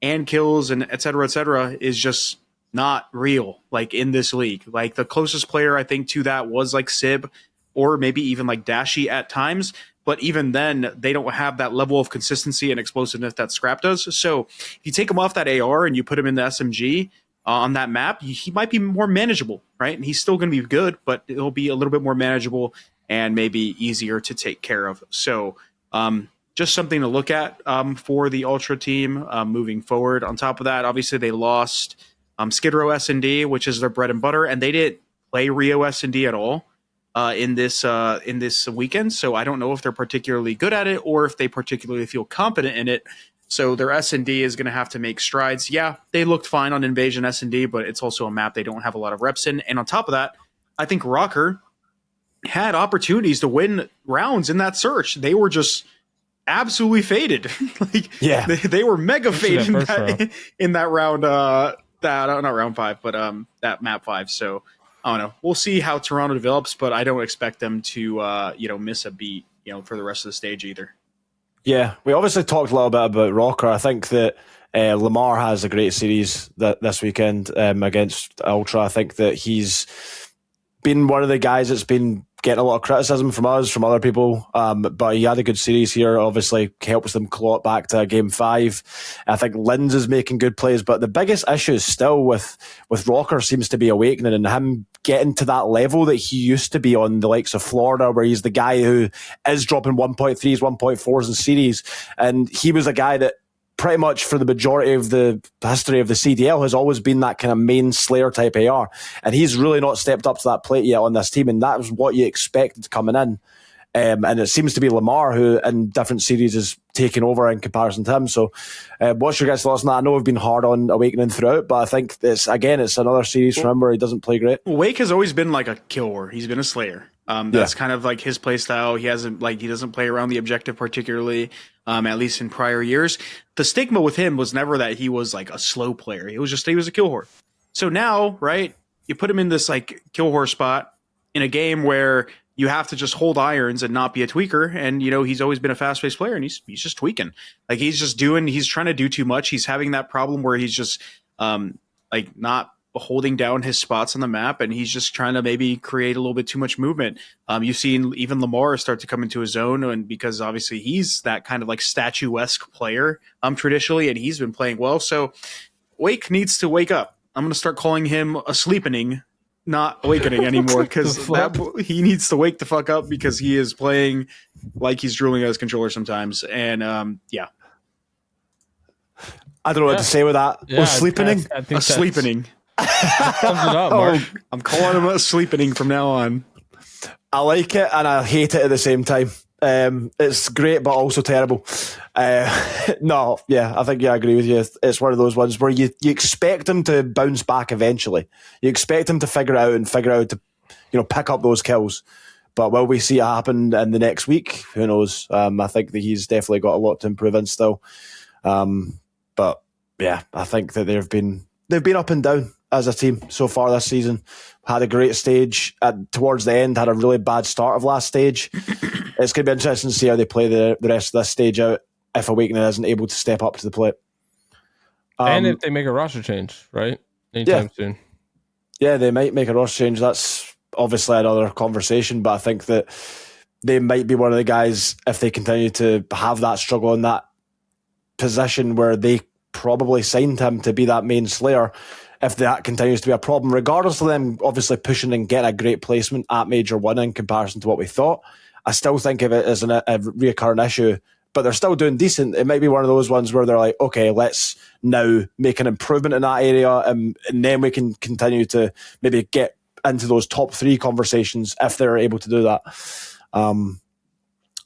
and kills and et cetera, is just not real, like in this league. Like the closest player I think to that was like Sib or maybe even like DASHY at times. But even then, they don't have that level of consistency and explosiveness that Scrap does. So if you take him off that AR and you put him in the SMG on that map, he might be more manageable, right? And he's still going to be good, but it'll be a little bit more manageable and maybe easier to take care of. So just something to look at for the Ultra team moving forward. On top of that, obviously they lost Skid Row S&D, which is their bread and butter, and they didn't play Rio S&D at all in this weekend. So I don't know if they're particularly good at it or if they particularly feel confident in it. So their S&D is going to have to make strides. Yeah, they looked fine on Invasion S&D, but it's also a map they don't have a lot of reps in. And on top of that, I think Rocker had opportunities to win rounds in that search. They were just absolutely faded. They were mega faded in that round. Not round 5, but that map 5. So I don't know. We'll see how Toronto develops, but I don't expect them to miss a beat for the rest of the stage either.
Yeah, we obviously talked a little bit about Rocker. I think that Lamar has a great series this weekend against Ultra. I think that he's been one of the guys that's been getting a lot of criticism from us, from other people, but he had a good series here. Obviously helps them claw it back to game 5. I think Linz is making good plays, but the biggest issue still with Rocker seems to be Awakening, and him getting to that level that he used to be on the likes of Florida, where he's the guy who is dropping 1.3s, 1.4s in series, and he was a guy that pretty much for the majority of the history of the CDL has always been that kind of main Slayer type AR. And he's really not stepped up to that plate yet on this team. And that was what you expected coming in. And it seems to be Lamar who in different series is taking over in comparison to him. So what's your guys' thoughts on that? I know we've been hard on Awakening throughout, but I think it's another series from him where he doesn't play great.
Wake has always been like a killer. He's been a Slayer. That's kind of like his play style. He doesn't play around the objective particularly, at least in prior years. The stigma with him was never that he was like a slow player. It was just he was a kill whore. So now, right, you put him in this like kill whore spot in a game where you have to just hold irons and not be a tweaker. And, he's always been a fast-paced player, and he's just tweaking. Like, he's trying to do too much. He's having that problem where he's just not holding down his spots on the map, and he's just trying to maybe create a little bit too much movement. You've seen even Lamar start to come into his own, and because obviously he's that kind of like statuesque player traditionally, and he's been playing well. So Wake needs to wake up. I'm going to start calling him a sleepening, not awakening anymore, because he needs to wake the fuck up, because he is playing like he's drooling at his controller sometimes. And yeah.
I don't know what to say with that.
Yeah,
sleepening?
I think
a sleepening.
sums it up, Mark.
I'm calling him a sleepening from now on.
I like it and I hate it at the same time. It's great, but also terrible. No, yeah, I think I agree with you. It's one of those ones where you expect him to bounce back eventually. You expect him to figure out to, pick up those kills. But will we see it happen in the next week? Who knows? I think that he's definitely got a lot to improve in still. But yeah, I think that they've been up and down as a team so far this season. Had a great stage towards the end, had a really bad start of last stage. It's going to be interesting to see how they play the rest of this stage out if Awakening isn't able to step up to the plate.
And if they make a roster change, right? Anytime soon.
Yeah, they might make a roster change. That's obviously another conversation, but I think that they might be one of the guys, if they continue to have that struggle in that position where they probably signed him to be that main Slayer, if that continues to be a problem, regardless of them obviously pushing and getting a great placement at Major 1 in comparison to what we thought, I still think of it as a reoccurring issue, but they're still doing decent. It might be one of those ones where they're like, okay, let's now make an improvement in that area, and then we can continue to maybe get into those top 3 conversations if they're able to do that.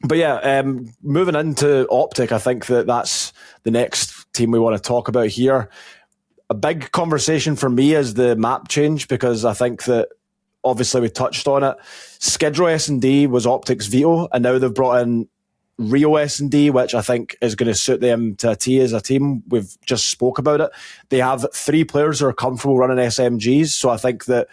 But yeah, moving into OpTic, I think that's the next team we want to talk about here. A big conversation for me is the map change, because I think that obviously we touched on it. Schedule S&D was OpTic's veto, and now they've brought in Rio S&D, which I think is going to suit them to a T as a team. We've just spoke about it. They have 3 players who are comfortable running SMGs, so I think that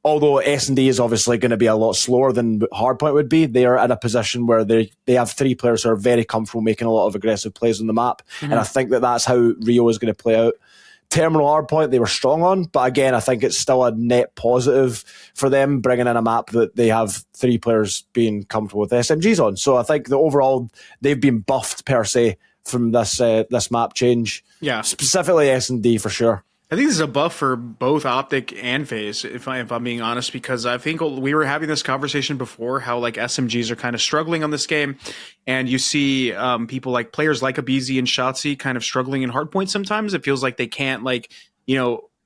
although S&D is obviously going to be a lot slower than Hardpoint would be, they are in a position where they have 3 players who are very comfortable making a lot of aggressive plays on the map, and I think that's how Rio is going to play out. Terminal Hardpoint they were strong on, but again, I think it's still a net positive for them bringing in a map that they have 3 players being comfortable with SMGs on. So I think that overall they've been buffed per se from this map change. Yeah, specifically S&D for sure.
I think this is a buff for both OpTic and FaZe, if I'm being honest, because I think we were having this conversation before how like SMGs are kind of struggling on this game, and you see people like players like aBeZy and Shotzzy kind of struggling in hardpoint sometimes. It feels like they can't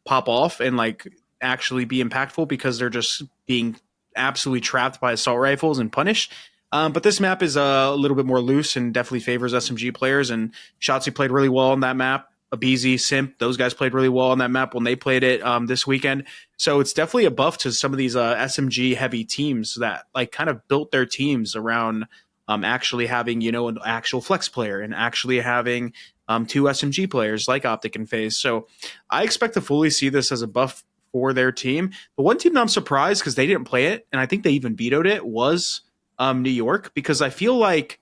pop off and like actually be impactful because they're just being absolutely trapped by assault rifles and punished. But this map is a little bit more loose and definitely favors SMG players, and Shotzzy played really well on that map. aBeZy, Simp, those guys played really well on that map when they played it this weekend. So it's definitely a buff to some of these SMG heavy teams that like kind of built their teams around actually having, an actual flex player and actually having 2 SMG players like OpTic and FaZe. So I expect to fully see this as a buff for their team. The one team that I'm surprised because they didn't play it, and I think they even vetoed it, was New York, because I feel like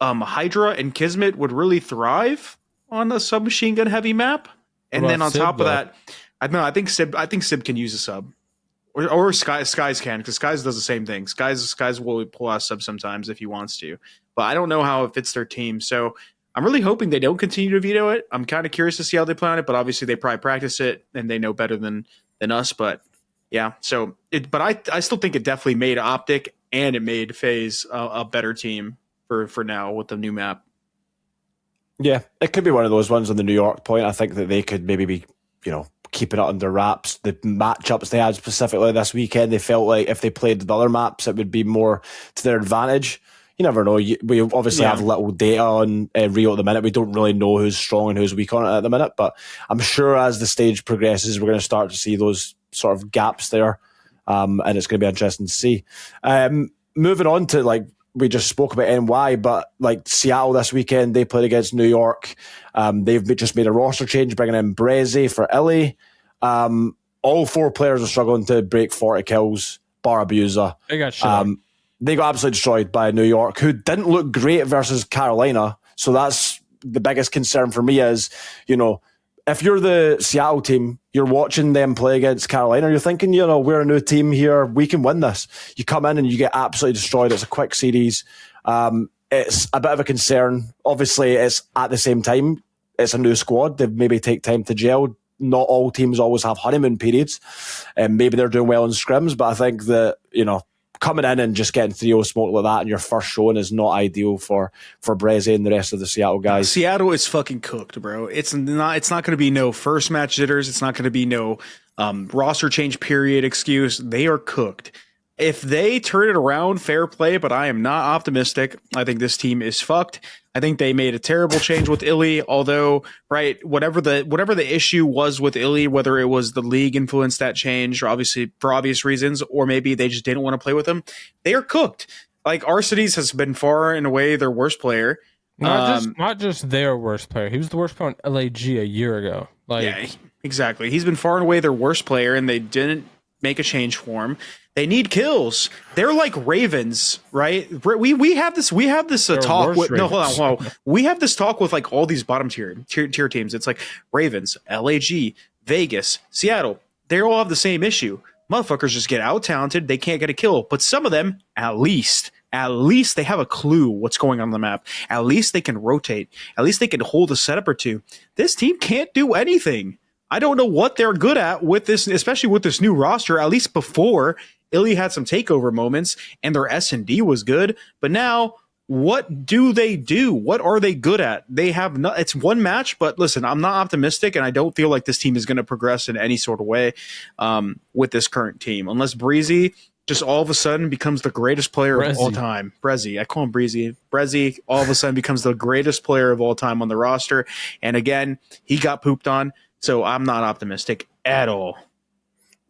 Hydra and Kismet would really thrive on a submachine gun heavy map. And
What
then
about
on
Sib,
top of
though?
that, I think Sib can use a sub. Or Skies can, because Skies does the same thing. Skies will pull out sub sometimes if he wants to. But I don't know how it fits their team. So I'm really hoping they don't continue to veto it. I'm kind of curious to see how they play on it, but obviously they probably practice it and they know better than us. But yeah, so but I still think it definitely made OpTic and it made FaZe a better team for now with the new map.
Yeah, it could be one of those ones on the New York point. I think that they could maybe be, keeping it under wraps. The matchups they had specifically this weekend, they felt like if they played the other maps, it would be more to their advantage. You never know. We obviously have little data on Rio at the minute. We don't really know who's strong and who's weak on it at the minute, but I'm sure as the stage progresses, we're going to start to see those sort of gaps there, and it's going to be interesting to see. Moving on to we just spoke about NY, but Seattle this weekend, they played against New York. They've just made a roster change, bringing in Breze for Illy. All 4 players are struggling to break 40 kills, bar Abuser.
They got shit.
They got absolutely destroyed by New York, who didn't look great versus Carolina. So that's the biggest concern for me is, if you're the Seattle team, you're watching them play against Carolina, you're thinking, we're a new team here, we can win this. You come in and you get absolutely destroyed. It's a quick series. It's a bit of a concern. Obviously, it's at the same time, it's a new squad. They maybe take time to gel. Not all teams always have honeymoon periods. And maybe they're doing well in scrims, but I think that, coming in and just getting 3-0 smoke like that in your first showing is not ideal for Breze and the rest of the Seattle guys.
Seattle is fucking cooked, bro. It's not going to be no first match jitters. It's not going to be no roster change period excuse. They are cooked. If they turn it around, fair play, but I am not optimistic. I think this team is fucked. I think they made a terrible change with Illy, although, right, whatever the issue was with Illy, whether it was the league influenced that change, or obviously for obvious reasons, or maybe they just didn't want to play with him, they are cooked. Arcades has been far and away their worst player.
Not just their worst player. He was the worst player on LAG a year ago.
Yeah, exactly. He's been far and away their worst player, and they didn't make a change for him. They need kills. They're like Ravens, right? We have this talk with no, hold on. We have this talk with all these bottom tier teams. It's like Ravens, LAG, Vegas, Seattle. They all have the same issue. Motherfuckers just get out talented. They can't get a kill, but some of them at least they have a clue what's going on the map. At least they can rotate. At least they can hold a setup or two. This team can't do anything. I don't know what they're good at with this, especially with this new roster. At least before, Illy had some takeover moments and their S&D was good. But now, what do they do? What are they good at? They have no, it's one match, but listen, I'm not optimistic, and I don't feel like this team is going to progress in any sort of way with this current team. Unless Breezy just all of a sudden becomes the greatest player of all time. Breze, I call him Breezy. Breze all of a sudden becomes the greatest player of all time on the roster. And again, he got pooped on. So I'm not optimistic at all.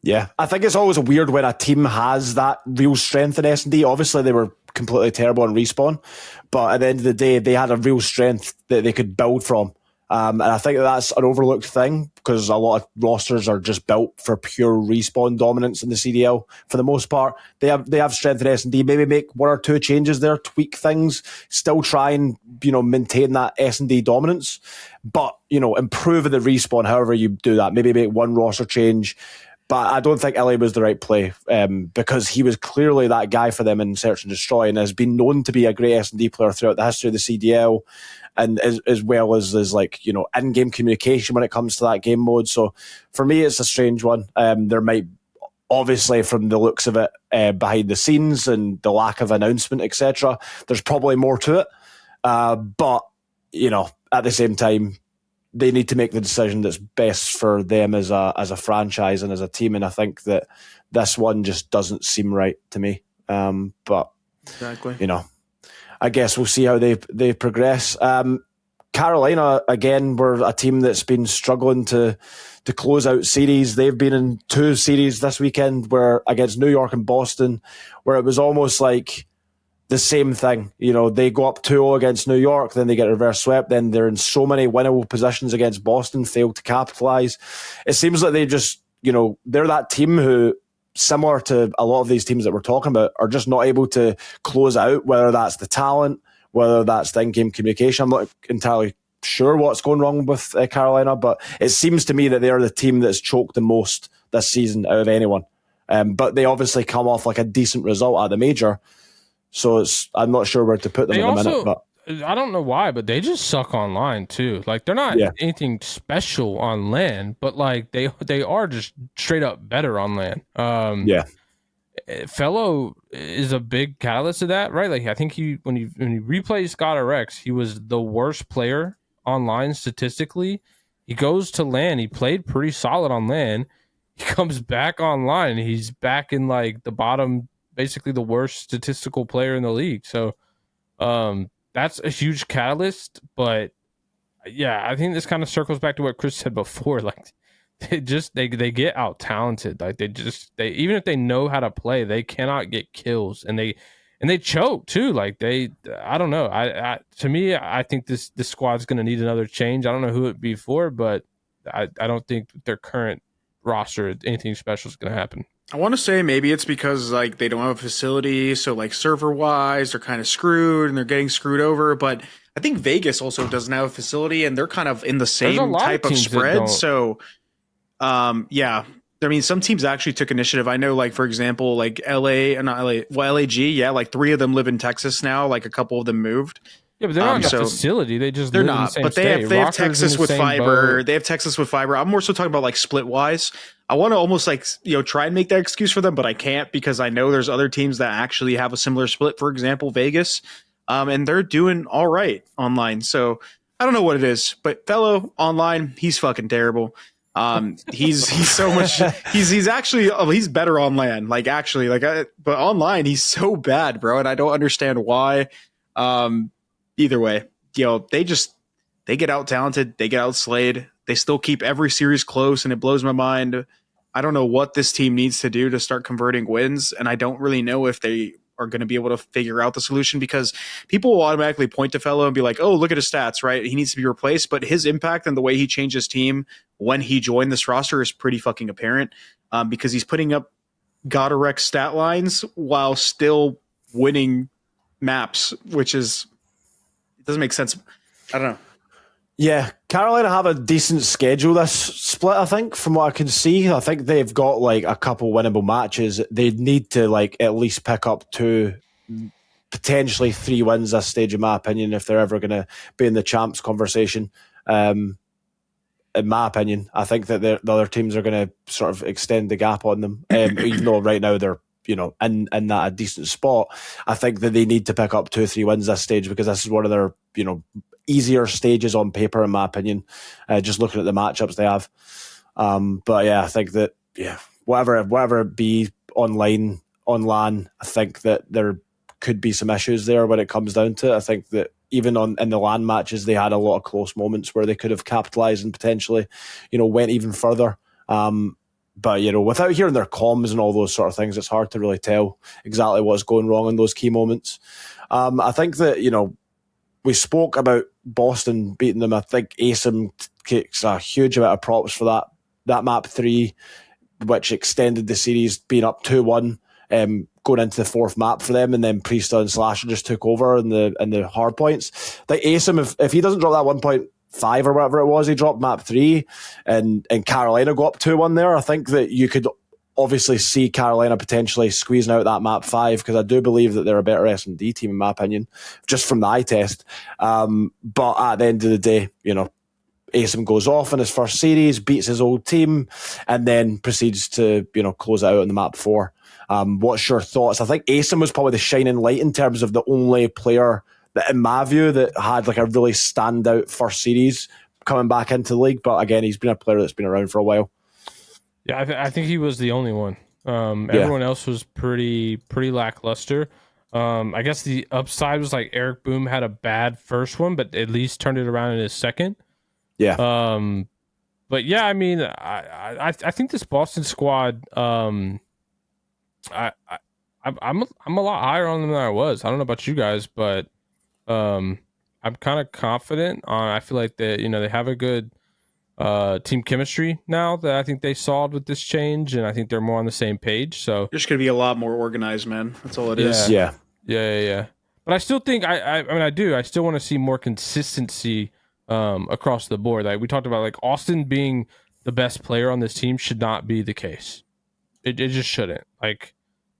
Yeah, I think it's always weird when a team has that real strength in S&D. Obviously, they were completely terrible in Respawn, but at the end of the day, they had a real strength that they could build from. And I think that's an overlooked thing because a lot of rosters are just built for pure Respawn dominance in the CDL for the most part. They have strength in S&D, maybe make 1 or 2 changes there, tweak things, still try and maintain that S&D dominance, but improve the Respawn however you do that. Maybe make 1 roster change. But I don't think Illy was the right play because he was clearly that guy for them in Search and Destroy and has been known to be a great S&D player throughout the history of the CDL, and as well as in-game communication when it comes to that game mode. So for me, it's a strange one. There might, obviously, from the looks of it, behind the scenes and the lack of announcement, etc., there's probably more to it. But at the same time, they need to make the decision that's best for them as a franchise and as a team. And I think that this one just doesn't seem right to me. But
exactly,
I guess we'll see how they progress. Carolina, again, were a team that's been struggling to close out series. They've been in 2 series this weekend where against New York and Boston, where it was almost like the same thing. They go up 2-0 against New York, then they get reverse swept, then they're in so many winnable positions against Boston, failed to capitalize. It seems like they just, they're that team who similar to a lot of these teams that we're talking about, are just not able to close out, whether that's the talent, whether that's the in-game communication. I'm not entirely sure what's going wrong with Carolina, but it seems to me that they're the team that's choked the most this season out of anyone. But they obviously come off like a decent result at the major, so I'm not sure where to put them in a minute. But
I don't know why, but they just suck online too. Like they're not anything special on LAN, but like they are just straight up better on LAN. Fellow is a big catalyst of that, right? Like I think when he replayed Scott RX, he was the worst player online statistically. He goes to LAN, he played pretty solid on LAN. He comes back online, he's back in like the bottom, basically the worst statistical player in the league. So that's a huge catalyst. But yeah, I think this kind of circles back to what Chris said before. Like they get out talented. Like they even if they know how to play, they cannot get kills, and they choke too. Like I don't know. To me, I think this squad's going to need another change. I don't know who it'd be for, but I don't think their current roster anything special is going to happen.
I want to say maybe it's because like they don't have a facility, so like server wise they're kind of screwed and they're getting screwed over. But I think Vegas also doesn't have a facility, and they're kind of in the same type of spread. So yeah, I mean, some teams actually took initiative. I know, like, for example, like LAG, yeah, like 3 of them live in Texas now. Like a couple of them moved.
Yeah, but they're not in a facility. They just
they're
live
not.
In the same
but they have Texas with fiber. Boat. They have Texas with fiber. I'm more so talking about like split wise. I want to almost like try and make that excuse for them, but I can't because I know there's other teams that actually have a similar split. For example, Vegas, and they're doing all right online. So I don't know what it is, but fellow online, he's fucking terrible. He's so much. He's actually he's better on LAN. Like actually, but online he's so bad, bro, and I don't understand why. Either way, they get out talented, they get out slayed. They still keep every series close, and it blows my mind. I don't know what this team needs to do to start converting wins, and I don't really know if they are going to be able to figure out the solution because people will automatically point to Fellow and be like, oh, look at his stats, right? He needs to be replaced, but his impact and the way he changed his team when he joined this roster is pretty fucking apparent because he's putting up God-Rex stat lines while still winning maps, which is it doesn't make sense. I don't know.
Yeah, Carolina have a decent schedule this split, I think, from what I can see. I think they've got like a couple winnable matches. They need to like at least pick up 2, potentially 3 wins this stage, in my opinion, if they're ever going to be in the champs conversation. In my opinion, I think that the other teams are going to sort of extend the gap on them, even though right now they're in that a decent spot. I think that they need to pick up 2-3 wins this stage because this is one of their easier stages on paper, in my opinion, just looking at the matchups they have. But yeah, I think that whatever it be online, on LAN, I think that there could be some issues there when it comes down to it. I think that even in the LAN matches, they had a lot of close moments where they could have capitalized and potentially, went even further. But without hearing their comms and all those sort of things, it's hard to really tell exactly what's going wrong in those key moments. I think that we spoke about Boston beating them. I think ASIM takes a huge amount of props for that map 3, which extended the series being up 2-1, going into the 4th map for them, and then Priesta and Slasher just took over in the hard points. Like ASIM, if he doesn't drop that 1.5 or whatever it was, he dropped map 3, and Carolina go up 2-1 there. I think that you could obviously see Carolina potentially squeezing out that map 5 because I do believe that they're a better S&D team, in my opinion, just from the eye test. But at the end of the day, ASIM goes off in his first series, beats his old team, and then proceeds to close it out on the map 4. What's your thoughts? I think ASIM was probably the shining light in terms of the only player that, in my view, that had like a really standout first series coming back into the league. But again, he's been a player that's been around for a while.
Yeah, I think he was the only one. Everyone else was pretty lackluster. I guess the upside was like Eric Boom had a bad first one, but at least turned it around in his second.
Yeah.
But yeah, I mean, I think this Boston squad, I'm a lot higher on them than I was. I don't know about you guys, but I'm kind of confident. I feel like they have a good team chemistry now that I think they solved with this change, and I think they're more on the same page. So
You're just gonna be a lot more organized, man. That's all it
Yeah.
is.
yeah. But I still think I mean I still want to see more consistency across the board. Like we talked about, like Austin being the best player on this team should not be the case. It just shouldn't. Like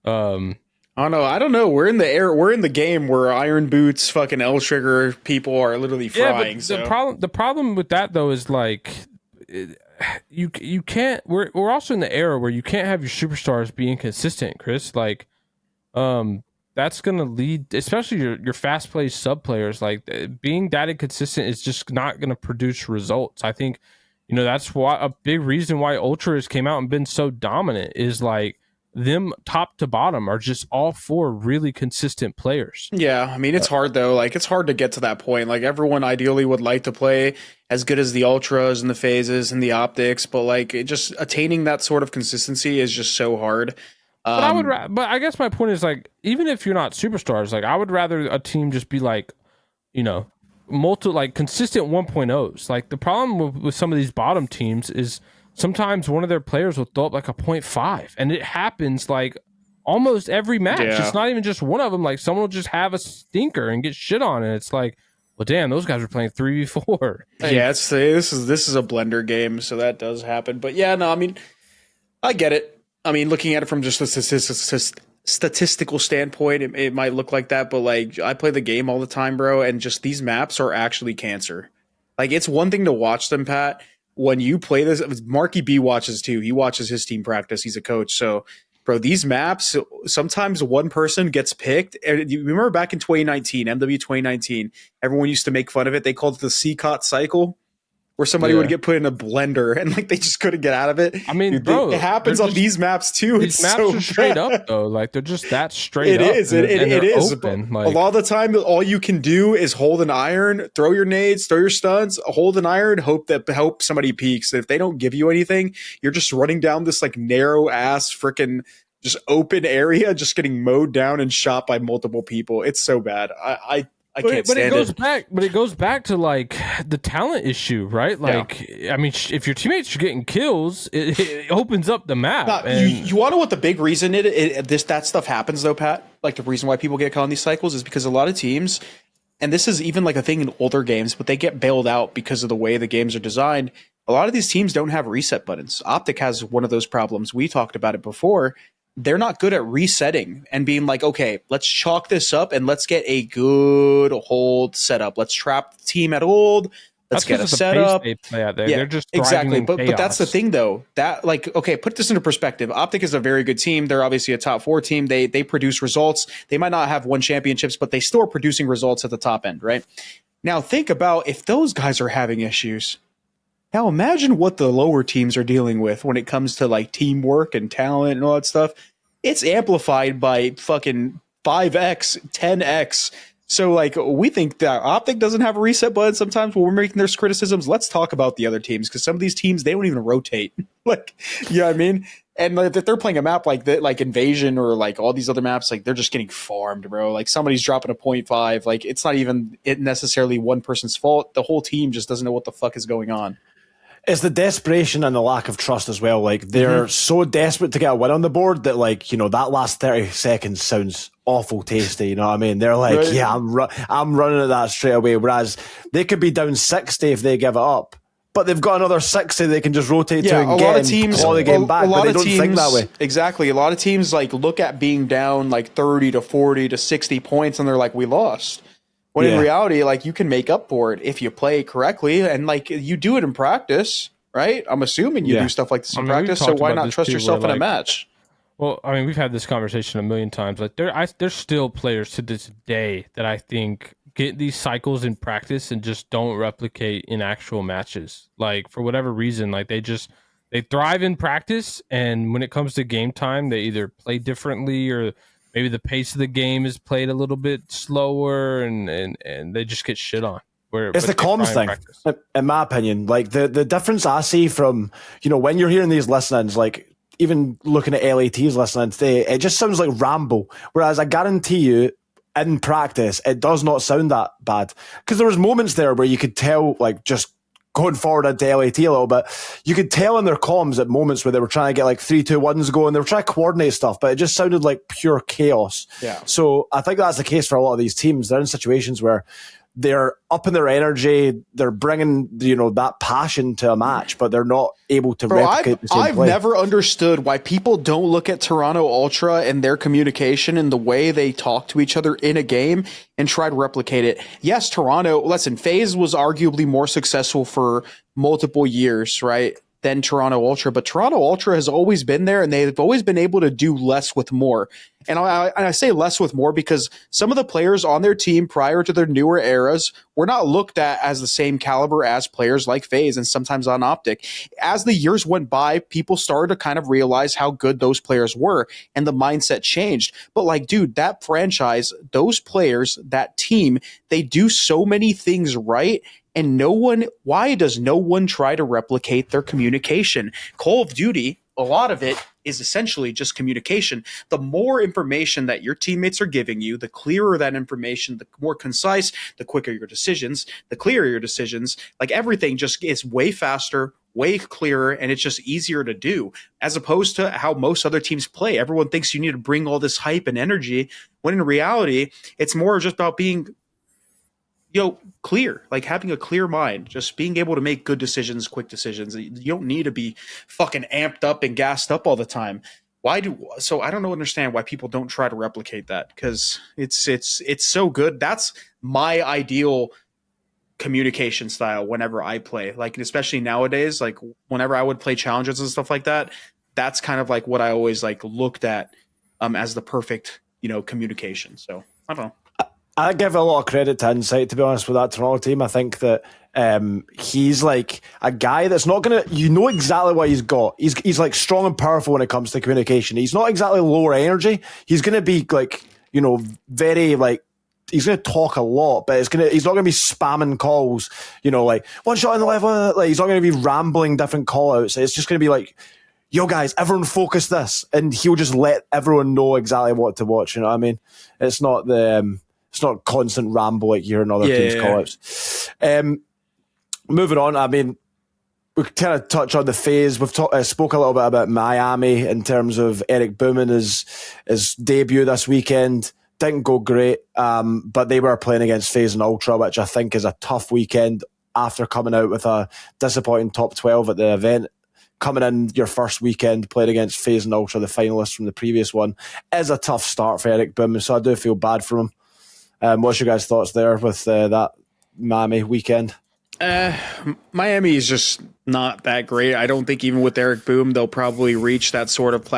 I don't know. We're in the air. We're in the game where Iron Boots, fucking L Trigger people are literally frying.
But the problem with that though is like you can't. We're also in the era where you can't have your superstars be inconsistent, Chris. Like that's gonna lead, especially your fast play sub players. Like being that inconsistent is just not gonna produce results. I think that's why a big reason why Ultras came out and been so dominant is like them top to bottom are just all four really consistent players.
Yeah, I mean it's hard though. Like it's hard to get to that point. Like everyone ideally would like to play as good as the ultras and the phases and the optics, but like just attaining that sort of consistency is just so hard.
But I guess my point is like even if you're not superstars, like I would rather a team just be like, consistent 1.0s. Like the problem with some of these bottom teams is sometimes one of their players will throw up like a 0.5, and it happens like almost every match.
Yeah.
It's not even just one of them. Like someone will just have a stinker and get shit on, and it's like, well, damn, those guys are playing 3v4.
Yeah, this is a blender game, so that does happen. But yeah, no, I mean, I get it. I mean, looking at it from just a statistical standpoint, it might look like that, but like I play the game all the time, bro, and just these maps are actually cancer. Like it's one thing to watch them, Pat. When you play this, MarkyB watches too. He watches his team practice. He's a coach. So, bro, these maps, sometimes one person gets picked. And you remember back in 2019, MW 2019, everyone used to make fun of it. They called it the CCOT cycle, where somebody would get put in a blender and like they just couldn't get out of it.
I mean,
Dude,
bro,
it happens on these maps too.
These maps are straight up though. Like they're just that straight up.
It is.
Open.
Like, a lot of the time, all you can do is hold an iron, throw your nades, throw your stuns, hold an iron, hope somebody peeks. If they don't give you anything, you're just running down this like narrow ass freaking just open area, just getting mowed down and shot by multiple people. It's so bad. I can't stand it.
But it goes back to like the talent issue, right? Like, I mean, if your teammates are getting kills, it opens up the map.
You want to know what the big reason that stuff happens though, Pat? Like the reason why people get caught in these cycles is because a lot of teams, and this is even like a thing in older games, but they get bailed out because of the way the games are designed. A lot of these teams don't have reset buttons. OpTic has one of those problems. We talked about it before. They're not good at resetting and being like, okay, let's chalk this up and let's get a good hold setup. Let's trap the team at hold. Let's get a setup.
They play out there.
Yeah,
they're just
exactly. But
chaos.
that's the thing, though. That like, okay, put this into perspective. OpTic is a very good team. They're obviously a top 4 team. They produce results. They might not have won championships, but they still are producing results at the top end, right? Now think about if those guys are having issues. Now imagine what the lower teams are dealing with when it comes to like teamwork and talent and all that stuff. It's amplified by fucking 5x, 10x. So like we think that OpTic doesn't have a reset button sometimes when we're making their criticisms. Let's talk about the other teams because some of these teams, they don't even rotate. Like, you know what I mean? And like, if they're playing a map like that, like Invasion or like all these other maps, like they're just getting farmed, bro. Like somebody's dropping a 0.5. Like it's not even necessarily one person's fault. The whole team just doesn't know what the fuck is going on.
It's the desperation and the lack of trust as well. Like they're so desperate to get a win on the board that like, that last 30 seconds sounds awful tasty. You know what I mean? They're like, yeah, I'm running at that straight away. Whereas they could be down 60 if they give it up, but they've got another 60 they can just rotate to and get and claw the game back. But they don't think that way.
Exactly. A lot of teams like look at being down like 30 to 40 to 60 points and they're like, we lost. When in reality, like you can make up for it if you play correctly and like you do it in practice, right? I'm assuming you do stuff like this in practice, so why not trust yourself in a match?
Well, I mean, we've had this conversation a million times. Like there's still players to this day that I think get these cycles in practice and just don't replicate in actual matches. Like for whatever reason, like they thrive in practice, and when it comes to game time, they either play differently or maybe the pace of the game is played a little bit slower, and they just get shit on.
It's the comms thing, in my opinion. Like the difference I see from, when you're hearing these listen-ins, like even looking at LAT's listen-in today, it just sounds like ramble. Whereas I guarantee you, in practice, it does not sound that bad. Because there was moments there where you could tell, like, just going forward into LAT a little bit, you could tell in their comms at moments where they were trying to get like 3-2-1s going, they were trying to coordinate stuff, but it just sounded like pure chaos.
Yeah.
So I think that's the case for a lot of these teams. They're in situations where they're upping their energy, they're bringing, that passion to a match, but they're not able to replicate the same
I've
play.
never understood why people don't look at Toronto Ultra and their communication and the way they talk to each other in a game and try to replicate it. Yes, FaZe was arguably more successful for multiple years, right, than Toronto Ultra, but Toronto Ultra has always been there, and they've always been able to do less with more. And I say less with more because some of the players on their team prior to their newer eras were not looked at as the same caliber as players like FaZe and sometimes on OpTic. As the years went by, people started to kind of realize how good those players were, and the mindset changed. But like, dude, that franchise, those players, that team, they do so many things right. And why does no one try to replicate their communication? Call of Duty, a lot of it is essentially just communication. The more information that your teammates are giving you, the clearer that information, the more concise, the quicker your decisions, the clearer your decisions. Like, everything just is way faster, way clearer, and it's just easier to do, as opposed to how most other teams play. Everyone thinks you need to bring all this hype and energy, when in reality, it's more just about being clear, like having a clear mind, just being able to make good decisions, quick decisions. You don't need to be fucking amped up and gassed up all the time. So I don't understand why people don't try to replicate that, because it's so good. That's my ideal communication style whenever I play, like, especially nowadays, like whenever I would play challenges and stuff like that, that's kind of like what I always like looked at as the perfect, communication. So I don't know.
I give a lot of credit to Insight, to be honest, with that Toronto team. I think that he's like a guy that's not going to, exactly what he's got. He's like strong and powerful when it comes to communication. He's not exactly lower energy. He's going to be like, very like, he's going to talk a lot, but he's not going to be spamming calls, like one shot on the left, like he's not going to be rambling different call outs. It's just going to be like, yo guys, everyone focus this. And he'll just let everyone know exactly what to watch. You know what I mean? It's not it's not constant ramble like you hear in other teams' call-outs. Moving on, I mean, we kind of touch on the FaZe. We've spoke a little bit about Miami in terms of Eric Boomin, his debut this weekend. Didn't go great, but they were playing against FaZe and Ultra, which I think is a tough weekend after coming out with a disappointing top 12 at the event. Coming in your first weekend, playing against FaZe and Ultra, the finalists from the previous one, is a tough start for Eric Boomin, so I do feel bad for him. What's your guys' thoughts there with that Miami weekend?
Miami is just not that great. I don't think even with Eric Boom, they'll probably reach that sort of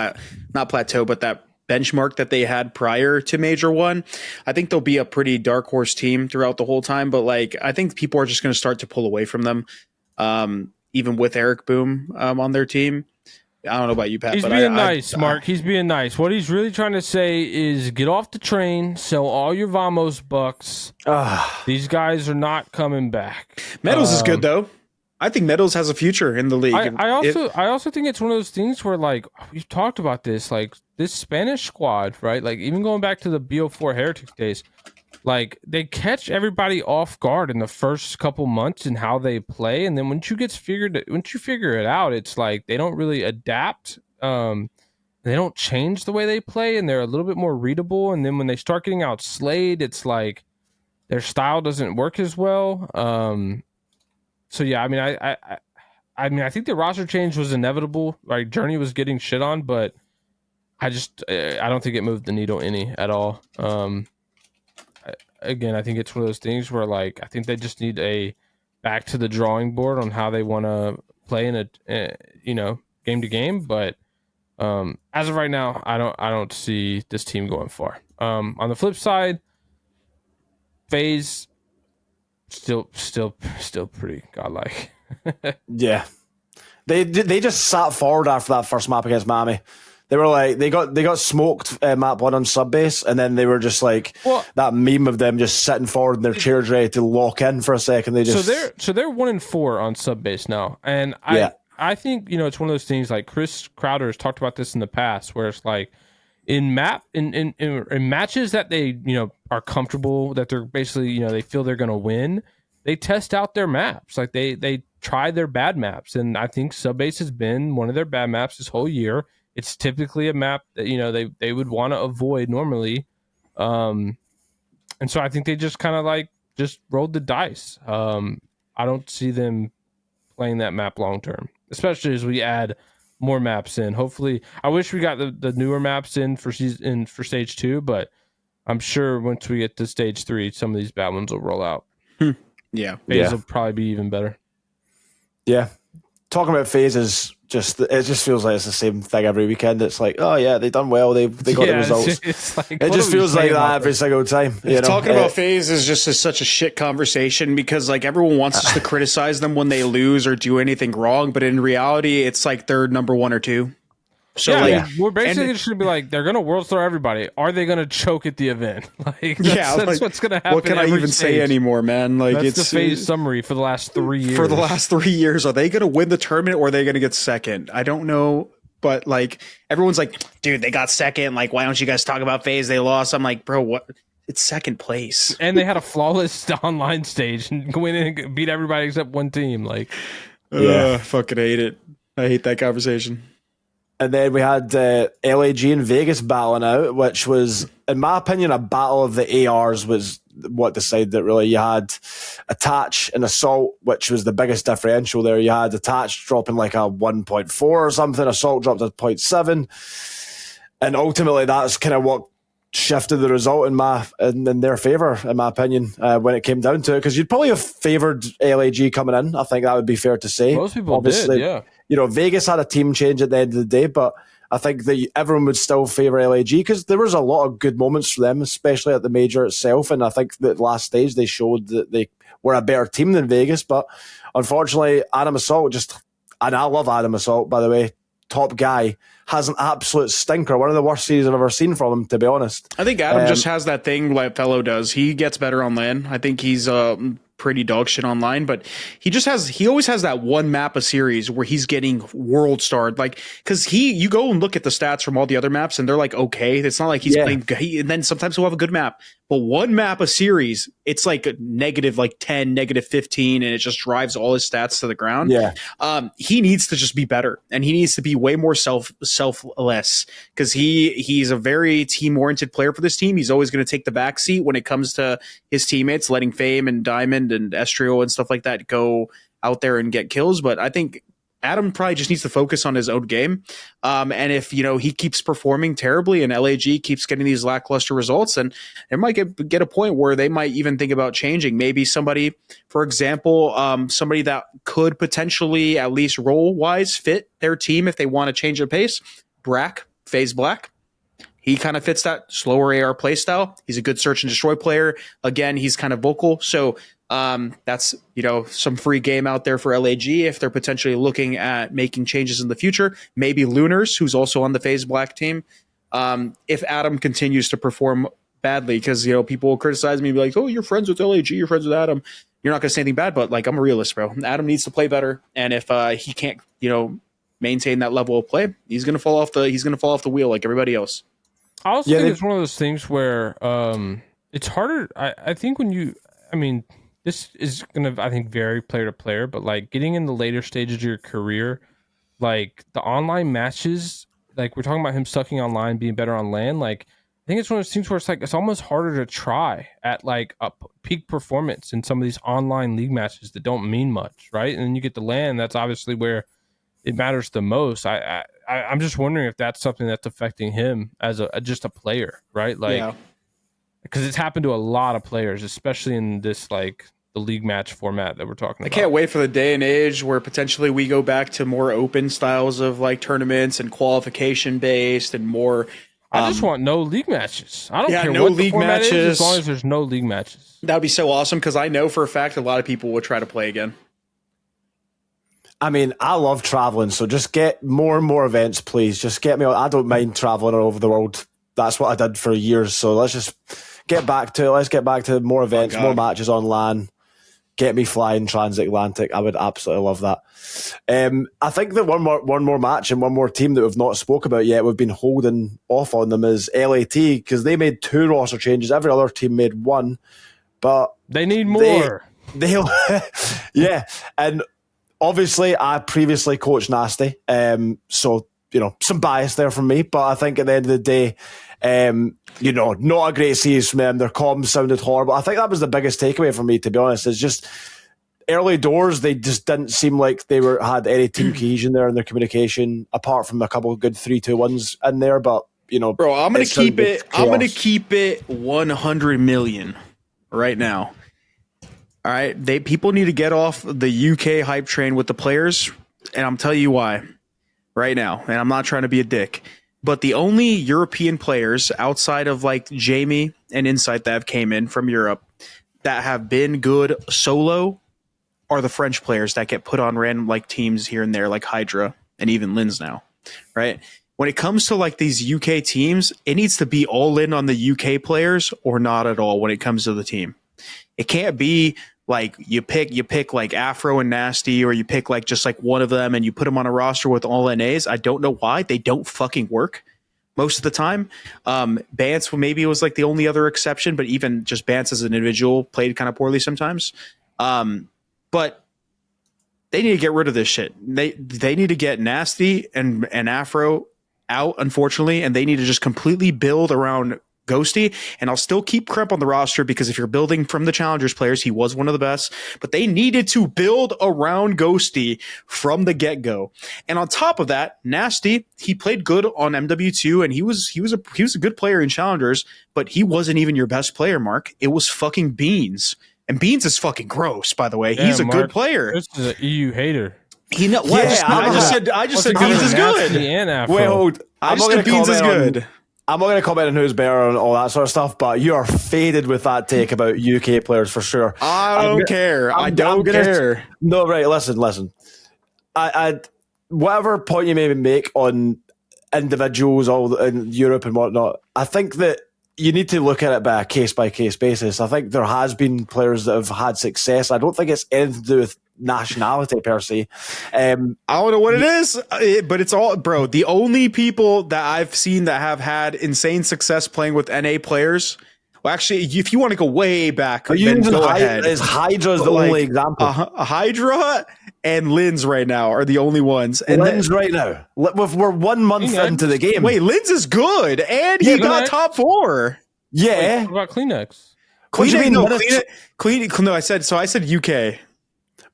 not plateau, but that benchmark that they had prior to Major 1. I think they'll be a pretty dark horse team throughout the whole time, but like, I think people are just going to start to pull away from them, even with Eric Boom on their team. I don't know about you, Pat.
He's being nice, Mark. He's being nice. What he's really trying to say is get off the train, sell all your Vamos bucks. These guys are not coming back.
Meadows is good, though. I think Meadows has a future in the league.
I also think it's one of those things where, like, we've talked about this, like, this Spanish squad, right? Like, even going back to the BO4 Heretics days, like, they catch everybody off guard in the first couple months in how they play, and then once you figure it out, it's like they don't really adapt. They don't change the way they play, and they're a little bit more readable. And then when they start getting outslayed, it's like their style doesn't work as well. So yeah, I mean, I think the roster change was inevitable. Like, Journey was getting shit on, but I don't think it moved the needle any at all. Again, I think it's one of those things where, like, I think they just need a back to the drawing board on how they want to play in a game to game. But as of right now, I don't see this team going far. On the flip side, FaZe still pretty godlike.
Yeah, they just sat forward after that first map against Miami. They were like, they got smoked map 1 on sub base, and then they were just like, that meme of them just sitting forward in their chairs ready to lock in for a second. They just
so they're 1-4 on sub base now, and I think it's one of those things, like Chris Crowder has talked about this in the past, where it's like in matches that they are comfortable, that they're basically they feel they're going to win. they test out their maps. Like they try their bad maps, and I think Subbase has been one of their bad maps this whole year. It's typically a map that they would want to avoid normally, and so I think they just kind of like just rolled the dice. I don't see them playing that map long term, especially as we add more maps in. Hopefully, I wish we got the newer maps in for stage 2, but I'm sure once we get to stage 3, some of these bad ones will roll out.
Yeah.
FaZe will probably be even better.
Yeah. Talking about phases, it just feels like it's the same thing every weekend. It's like, oh yeah, they done well, they got the results.
It's like,
it just feels like that every single time.
Talking about FaZe is just such a shit conversation because like everyone wants us to criticize them when they lose or do anything wrong, but in reality, it's like they're number 1 or 2. So
we're basically just gonna be like, they're gonna world throw everybody. Are they gonna choke at the event? That's what's gonna happen.
What can I even say anymore, man? Like,
that's the FaZe summary for the last 3 years.
For the last 3 years, are they gonna win the tournament or are they gonna get second? I don't know, but like everyone's like, dude, they got second. Like, why don't you guys talk about FaZe? They lost. I'm like, bro, what? It's second place,
and they had a flawless online stage and go in and beat everybody except one team. Like,
fucking hate it. I hate that conversation.
And then we had LAG and Vegas battling out, which was, in my opinion, a battle of the ARs was what decided it really. You had Attach and Assault, which was the biggest differential there. You had Attach dropping like a 1.4 or something, Assault dropped a 0.7. And ultimately that's kind of what shifted the result in their favour, in my opinion, when it came down to it. Because you'd probably have favoured LAG coming in. I think that would be fair to say.
Most people did, yeah.
Vegas had a team change at the end of the day, but I think that everyone would still favour LAG because there was a lot of good moments for them, especially at the major itself. And I think that last stage they showed that they were a better team than Vegas. But unfortunately, Adam Assault and I love Adam Assault, by the way, top guy, has an absolute stinker. One of the worst series I've ever seen from him, to be honest.
I think Adam just has that thing like Fellow does. He gets better on LAN. I think he's pretty dog shit online, but he always has that one map a series where he's getting world starred. Like, because you go and look at the stats from all the other maps and they're like, okay, it's not like he's playing, and then sometimes he'll have a good map, but one map a series, it's like a negative like 10, negative 15, and it just drives all his stats to the ground.
Yeah.
He needs to just be better, and he needs to be way more selfless because he's a very team-oriented player for this team. He's always going to take the back seat when it comes to his teammates, letting Fame and Diamond and Estrio and stuff like that go out there and get kills. But I think Adam probably just needs to focus on his own game. And if, he keeps performing terribly and LAG keeps getting these lackluster results, then it might get a point where they might even think about changing. Maybe somebody, for example, somebody that could potentially, at least role-wise, fit their team if they want to change the pace. FaZe Black. He kind of fits that slower AR playstyle. He's a good search and destroy player. Again, he's kind of vocal. So that's, some free game out there for LAG if they're potentially looking at making changes in the future. Maybe Lunars, who's also on the FaZe Black team. If Adam continues to perform badly, because, people will criticize me and be like, oh, you're friends with LAG, you're friends with Adam. You're not going to say anything bad, but like, I'm a realist, bro. Adam needs to play better. And if he can't, maintain that level of play, he's going to fall off the wheel like everybody else.
I also think it's one of those things where it's harder. I think this is going to, I think, vary player to player, but like getting in the later stages of your career, like the online matches, like we're talking about him sucking online, being better on LAN. Like, I think it's one of those things where it's like, it's almost harder to try at like a peak performance in some of these online league matches that don't mean much. Right. And then you get the LAN. That's obviously where it matters the most. I'm just wondering if that's something that's affecting him as just a player, right? Like, because it's happened to a lot of players, especially in this like the league match format that we're talking about.
I can't wait for the day and age where potentially we go back to more open styles of like tournaments and qualification based and more.
I just want no league matches. I don't care
no
what
league
the format
matches.
is, as long as there's no league matches.
That'd be so awesome because I know for a fact a lot of people will try to play again.
I mean, I love traveling, so just get more and more events, please. Just get me on. I don't mind traveling all over the world. That's what I did for years. So let's just get back to it. Let's get back to more events, more matches on LAN. Get me flying transatlantic. I would absolutely love that. I think that one more match and one more team that we've not spoke about yet, we've been holding off on them, is LAT, because they made 2 roster changes. Every other team made 1, but
they need more.
they'll, yeah. And obviously, I previously coached Nasty, so some bias there from me. But I think at the end of the day, not a great series from them. Their comms sounded horrible. I think that was the biggest takeaway for me, to be honest. Is just early doors, they just didn't seem like they had any team cohesion there in their communication, apart from a couple of good 3-2-1s in there. But
bro, I'm gonna keep it. I'm gonna keep it 100 million right now. All right, people need to get off the UK hype train with the players, and I'm telling you why right now. And I'm not trying to be a dick, but the only European players outside of like Jamie and Insight that have came in from Europe that have been good solo are the French players that get put on random like teams here and there, like Hydra and even Linz now, right? When it comes to like these UK teams, it needs to be all in on the UK players or not at all when it comes to the team. It can't be like you pick like Afro and Nasty, or you pick like just like one of them and you put them on a roster with all NAs. I don't know why. They don't fucking work most of the time. Bance maybe was like the only other exception, but even just Bance as an individual played kind of poorly sometimes. But they need to get rid of this shit. They need to get Nasty and Afro out, unfortunately, and they need to just completely build around Ghosty. And I'll still keep Crep on the roster because if you're building from the Challengers players, he was one of the best. But they needed to build around Ghosty from the get-go. And on top of that, Nasty, he played good on MW2, and he was a good player in Challengers, but he wasn't even your best player, Mark. It was fucking Beans. And Beans is fucking gross, by the way.
Yeah,
He's a
Mark,
good player.
This is an EU hater.
I just said Beans is good.
Wait, hold.
I just said Beans is good.
I'm not going to comment on who's better and all that sort of stuff, but you are faded with that take about UK players for sure.
I don't care. I don't care.
No, right. Listen. I whatever point you may make on individuals all in Europe and whatnot, I think that you need to look at it by a case-by-case basis. I think there has been players that have had success. I don't think it's anything to do with nationality per se. I
don't know what it is, but it's all, bro. The only people that I've seen that have had insane success playing with NA players, well, actually, if you want to go way back, then go ahead.
Is Hydra's the only example?
Hydra and Linz right now are the only ones. And
Linz right now. We're 1 month into the game.
Wait, Linz is good, and he got top 4
Yeah.
What about Kleenex?
No, I said UK.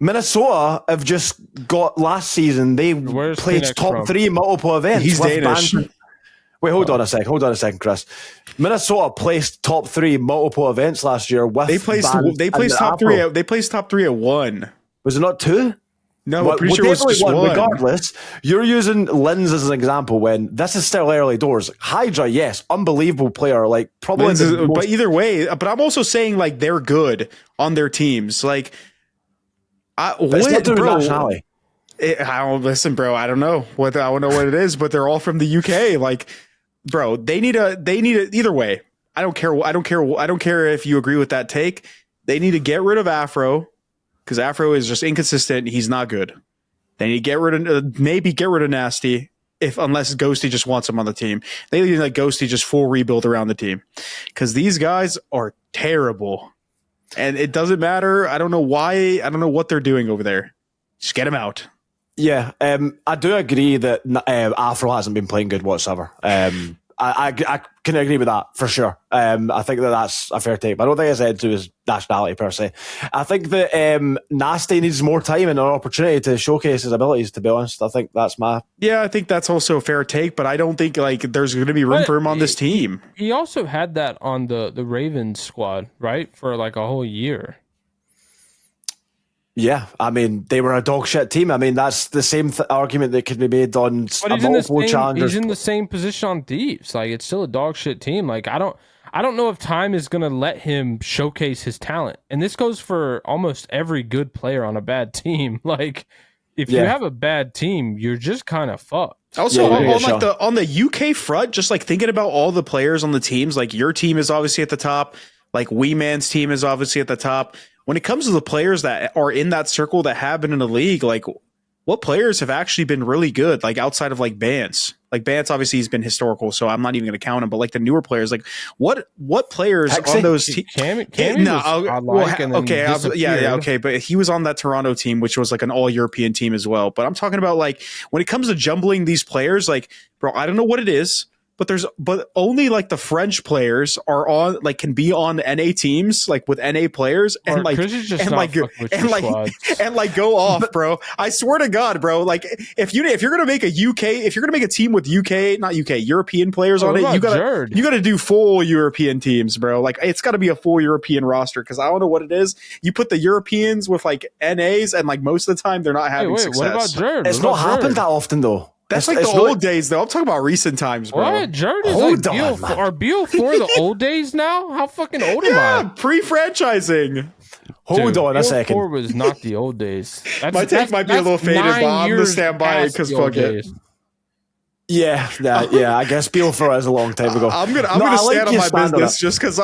Minnesota have just got last season. They played top 3 multiple events.
He's Danish.
Wait, hold on a second, Chris. Minnesota placed top 3 multiple events last year.
They placed top 3. They placed top 3 at 1.
Was it not 2?
No, I'm pretty sure it was just 1.
Regardless, you're using Linz as an example when this is still early doors. Hydra, yes, unbelievable player. Like probably,
but either way. But I'm also saying like they're good on their teams. Like,
nationality.
I don't listen, bro. I don't know I don't know what it is, but they're all from the UK. Like, bro, they need a either way. I don't care if you agree with that take. They need to get rid of Afro because Afro is just inconsistent. He's not good. They need to get rid of Nasty unless Ghosty just wants him on the team. They need to let Ghosty just full rebuild around the team because these guys are terrible. And it doesn't matter. I don't know why. I don't know what they're doing over there. Just get him out.
Yeah, I do agree that Afro hasn't been playing good whatsoever. I can agree with that for sure. I think that's a fair take. But I don't think it's anything to do with nationality per se. I think that Nasty needs more time and an opportunity to showcase his abilities, to be honest. I think that's I think that's also a fair take, but I don't think like there's going to be room for him on this team.
He also had that on the Ravens squad, right? For like a whole year.
Yeah, I mean, they were a dog shit team. I mean, that's the same argument that could be made on multiple challengers.
He's in the same position on Thieves. Like, it's still a dog shit team. Like, I don't know if time is going to let him showcase his talent. And this goes for almost every good player on a bad team. Like, if you have a bad team, you're just kind of fucked.
Also, on the UK front, just like thinking about all the players on the teams, like your team is obviously at the top. Like Wee Man's team is obviously at the top. When it comes to the players that are in that circle that have been in the league, like what players have actually been really good, like outside of like Bance. Like Bance, obviously he's been historical, so I'm not even going to count him. But like the newer players, like what players
HecZ?
on those teams?
Cammy
Okay, but he was on that Toronto team, which was like an all-European team as well. But I'm talking about like when it comes to jumbling these players, like bro, I don't know what it is. But only like the French players are on, like, can be on NA teams, like with NA players, and like go off, bro. I swear to God, bro. Like if you're gonna make a team with European players on it, you gotta do full European teams, bro. Like it's gotta be a full European roster, because I don't know what it is. You put the Europeans with like NAs, and like most of the time they're not having success.
What about Jerd?
It's not happened that often though.
That's like the old days, though. I'm talking about recent times, bro.
What? Jerd is like BO4. Are BO4 the old days now? How fucking old am I?
Yeah, pre-franchising.
Hold on a second.
BO4 was not the old days.
My take might be a little faded, but I'm going to stand by it because fuck it.
Yeah. I guess BO4 is a long time ago.
I'm gonna stand on my business just because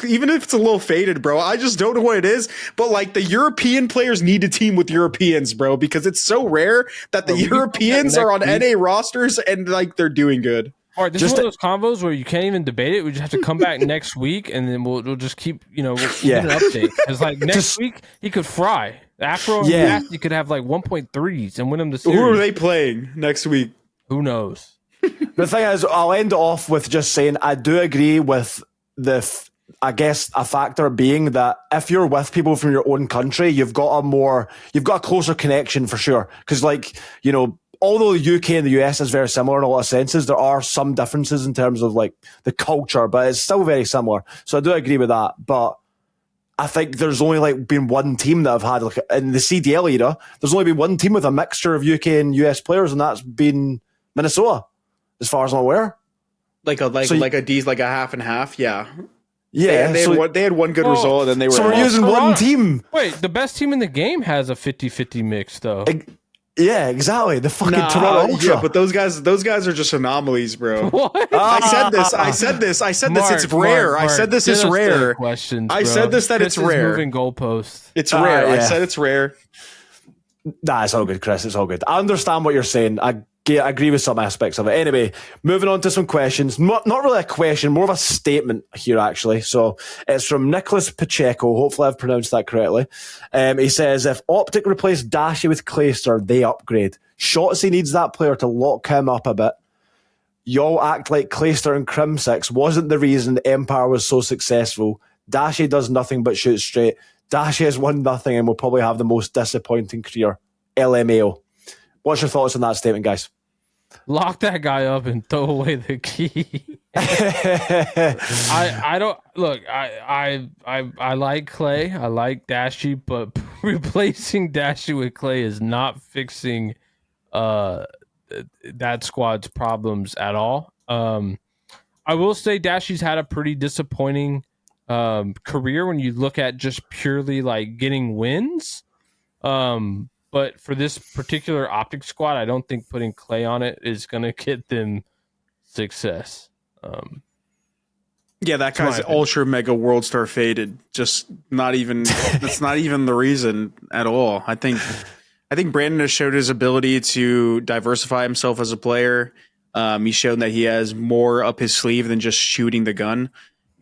even if it's a little faded, bro. I just don't know what it is. But like the European players need to team with Europeans, bro, because it's so rare that the Europeans are on NA rosters and like they're doing good.
All right, this is one of those combos where you can't even debate it. We just have to come back next week, and then we'll just keep, we'll get an update. Because like next week, he could fry. Afro and Nasty could have like 1.3s and win them the series.
Who are they playing next week?
Who knows?
The thing is, I'll end it off with just saying I do agree with I guess a factor being that if you're with people from your own country, you've got a closer connection for sure. Because although the UK and the US is very similar in a lot of senses, there are some differences in terms of like the culture, but it's still very similar. So I do agree with that. But I think there's only like been one team that I've had like in the CDL era. There's only been one team with a mixture of UK and US players, and that's been Minnesota, as far as I'm aware.
Like a half and half, yeah.
Yeah,
they had one good result, and then they were.
So we're using one team.
Wait, the best team in the game has a 50-50 mix, though.
Yeah, exactly. The fucking Toronto Ultra.
Yeah, but those guys are just anomalies, bro.
What?
I said this. It's rare. I said this is rare. I said this that it's rare.
Moving goalposts.
It's rare.
Yeah.
I said it's rare.
Nah, it's all good, Chris. It's all good. I understand what you're saying. I agree with some aspects of it. Anyway, moving on to some questions. Not really a question, more of a statement here, actually. So it's from Nicholas Pacheco. Hopefully I've pronounced that correctly. He says, if OpTic replace DASHY with Clayster, they upgrade. Shotzi needs that player to lock him up a bit. Y'all act like Clayster and Crim6 wasn't the reason Empire was so successful. DASHY does nothing but shoot straight. DASHY has won nothing and will probably have the most disappointing career. LMAO. What's your thoughts on that statement, guys?
Lock that guy up and throw away the key. I don't look. I like Clay. I like Dashy, but replacing Dashy with Clay is not fixing that squad's problems at all. I will say Dashy's had a pretty disappointing career when you look at just purely like getting wins. But for this particular OpTic squad, I don't think putting Clay on it is going to get them success.
Yeah, that guy's ultra mega world star faded. Just not even. That's not even the reason at all. I think Brandon has showed his ability to diversify himself as a player. He's shown that he has more up his sleeve than just shooting the gun.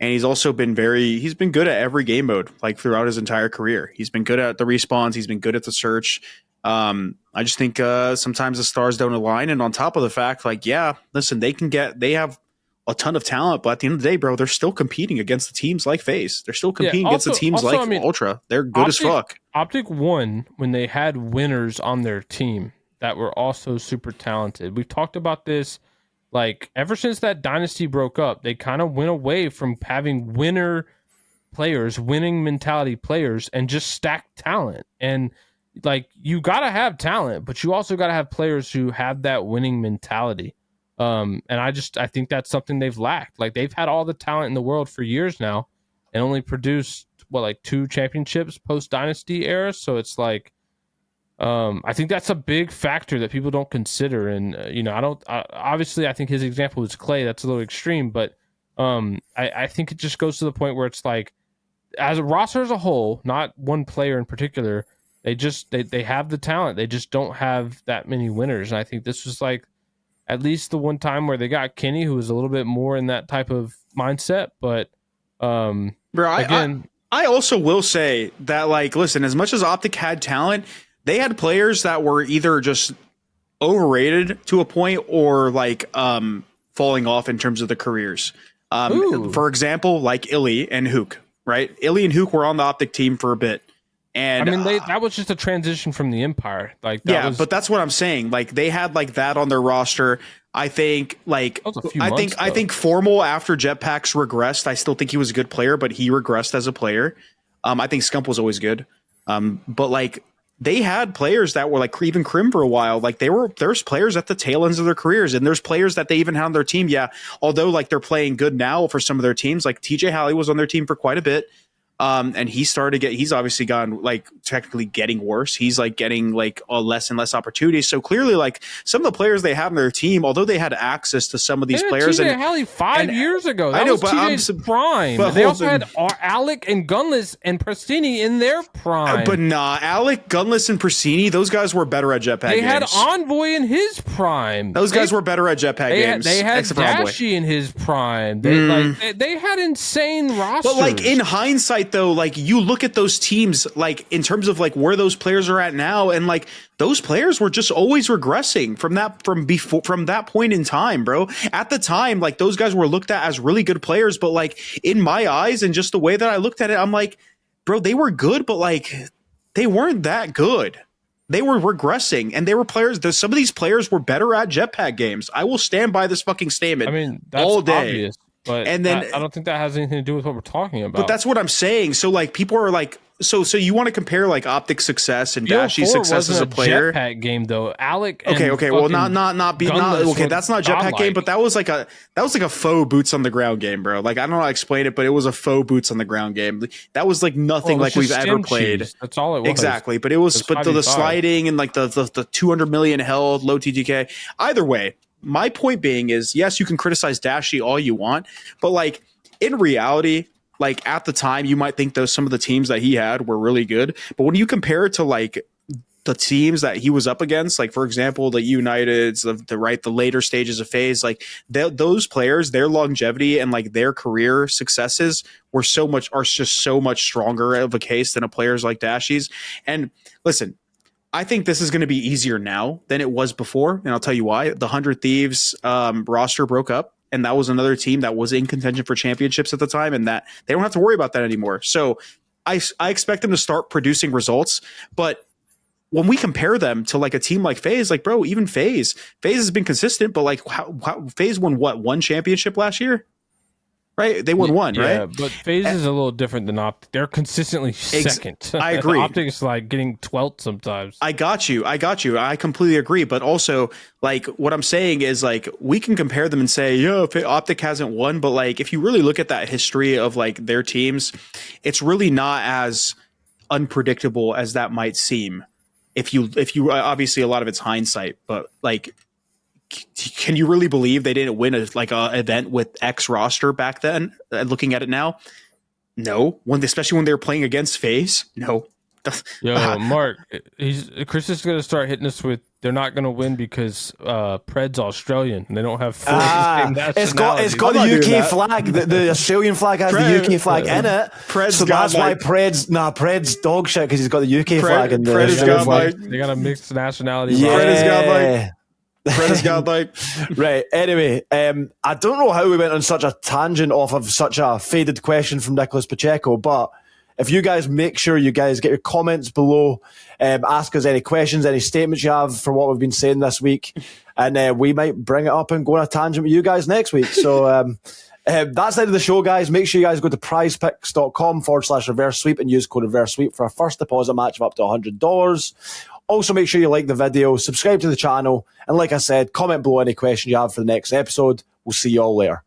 And he's also been he's been good at every game mode, like throughout his entire career. He's been good at the respawns. He's been good at the search. I just think sometimes the stars don't align. And on top of the fact, like, yeah, listen, they have a ton of talent, but at the end of the day, bro, they're still competing against the teams like FaZe. They're still competing against the teams like Ultra. They're good as fuck.
OpTic won when they had winners on their team that were also super talented. We've talked about this. Like, ever since that dynasty broke up, they kind of went away from having winning mentality players, and just stacked talent. And, like, you got to have talent, but you also got to have players who have that winning mentality. And I think that's something they've lacked. Like, they've had all the talent in the world for years now and only produced, 2 championships post-dynasty era. So it's like, I think that's a big factor that people don't consider. And, obviously I think his example is Clay. That's a little extreme, but I think it just goes to the point where it's like, as a roster as a whole, not one player in particular, They have the talent. They just don't have that many winners. And I think this was like at least the one time where they got Kenny, who was a little bit more in that type of mindset. But
Bro,
again,
I also will say that, like, listen, as much as OpTic had talent, they had players that were either just overrated to a point or like falling off in terms of the careers. For example, like Illy and Hook, right? Illy and Hook were on the OpTic team for a bit. And
I mean, that was just a transition from the Empire. Like,
but that's what I'm saying. Like, they had like that on their roster. I think like I think Formal after Jetpacks regressed. I still think he was a good player, but he regressed as a player. I think Scump was always good. But like they had players that were like even Crim for a while. Like there's players at the tail ends of their careers, and there's players that they even had on their team. Yeah, although like they're playing good now for some of their teams. Like TJ Halley was on their team for quite a bit. And he's obviously gone like technically getting worse. He's like getting like less and less opportunities. So clearly like some of the players they have on their team, although they had access to some of these players.
TJ Halley 5 years ago. That
I know,
was
but
TJ's prime.
But
they also had Alec and Gunless and Prestini in their prime.
But nah, Alec, Gunless, and Prestini, those guys were better at Jetpack games.
They had Envoy in his prime.
Those guys were better at Jetpack games.
They had DASHY in his prime. They had insane rosters.
But like in hindsight though, like you look at those teams, like in terms of like where those players are at now, and like those players were just always regressing from that point in time, bro. At the time, like those guys were looked at as really good players, but like in my eyes and just the way that I looked at it, I'm like, bro, they were good, but like they weren't that good. They were regressing, and they were players. Some of these players were better at Jetpack games. I will stand by this fucking statement.
I mean, that's
all day.
Obvious. But I don't think that has anything to do with what we're talking about.
But that's what I'm saying. So like people are like, so you want to compare like OpTic success and DASHY's success as a player?
Jetpack game though. Alec.
Okay. Well, not okay. That's not a Jetpack game, but that was like a faux boots on the ground game, bro. Like I don't know how to explain it, but it was a faux boots on the ground game. That was like nothing like we've ever played.
That's all it was.
Exactly. But it was the sliding and like the 200 million held low TGK. Either way. My point being is, yes, you can criticize DASHY all you want, but like in reality, like at the time, you might think some of the teams that he had were really good. But when you compare it to like the teams that he was up against, like for example, the Uniteds, the later stages of FaZe, like those players, their longevity and like their career successes are just so much stronger of a case than a players like DASHY's. And listen, I think this is going to be easier now than it was before, and I'll tell you why. The 100 Thieves roster broke up, and that was another team that was in contention for championships at the time, and that they don't have to worry about that anymore. So I expect them to start producing results, but when we compare them to like a team like FaZe, like bro, even FaZe has been consistent, but like how FaZe won one championship last year? Right, they won one, right?
Yeah, but FaZe is a little different than OpTic. They're consistently second.
I agree.
OpTic is like getting 12th sometimes.
I got you. I completely agree. But also, like, what I'm saying is, like, we can compare them and say, yo, OpTic hasn't won. But, like, if you really look at that history of, like, their teams, it's really not as unpredictable as that might seem. If you obviously, a lot of it's hindsight. But, like, can you really believe they didn't win a event with X roster back then? Looking at it now, no. Especially when they were playing against FaZe, no.
Yo, Mark, Chris is going to start hitting us with they're not going to win because Pred's Australian and they don't have full
it's got the UK flag. The Australian flag has the UK flag in it. So that's why Pred's dog shit because he's got the UK flag and the Australian flag.
They got a mixed nationality.
Yeah.
Fred is godlike.
Right. Anyway, I don't know how we went on such a tangent off of such a faded question from Nicholas Pacheco, but if you guys make sure you guys get your comments below, ask us any questions, any statements you have for what we've been saying this week, and we might bring it up and go on a tangent with you guys next week. So that's the end of the show, guys. Make sure you guys go to prizepicks.com/reverse sweep and use code reverse sweep for a first deposit match of up to $100. Also, make sure you like the video, subscribe to the channel, and like I said, comment below any questions you have for the next episode. We'll see you all later.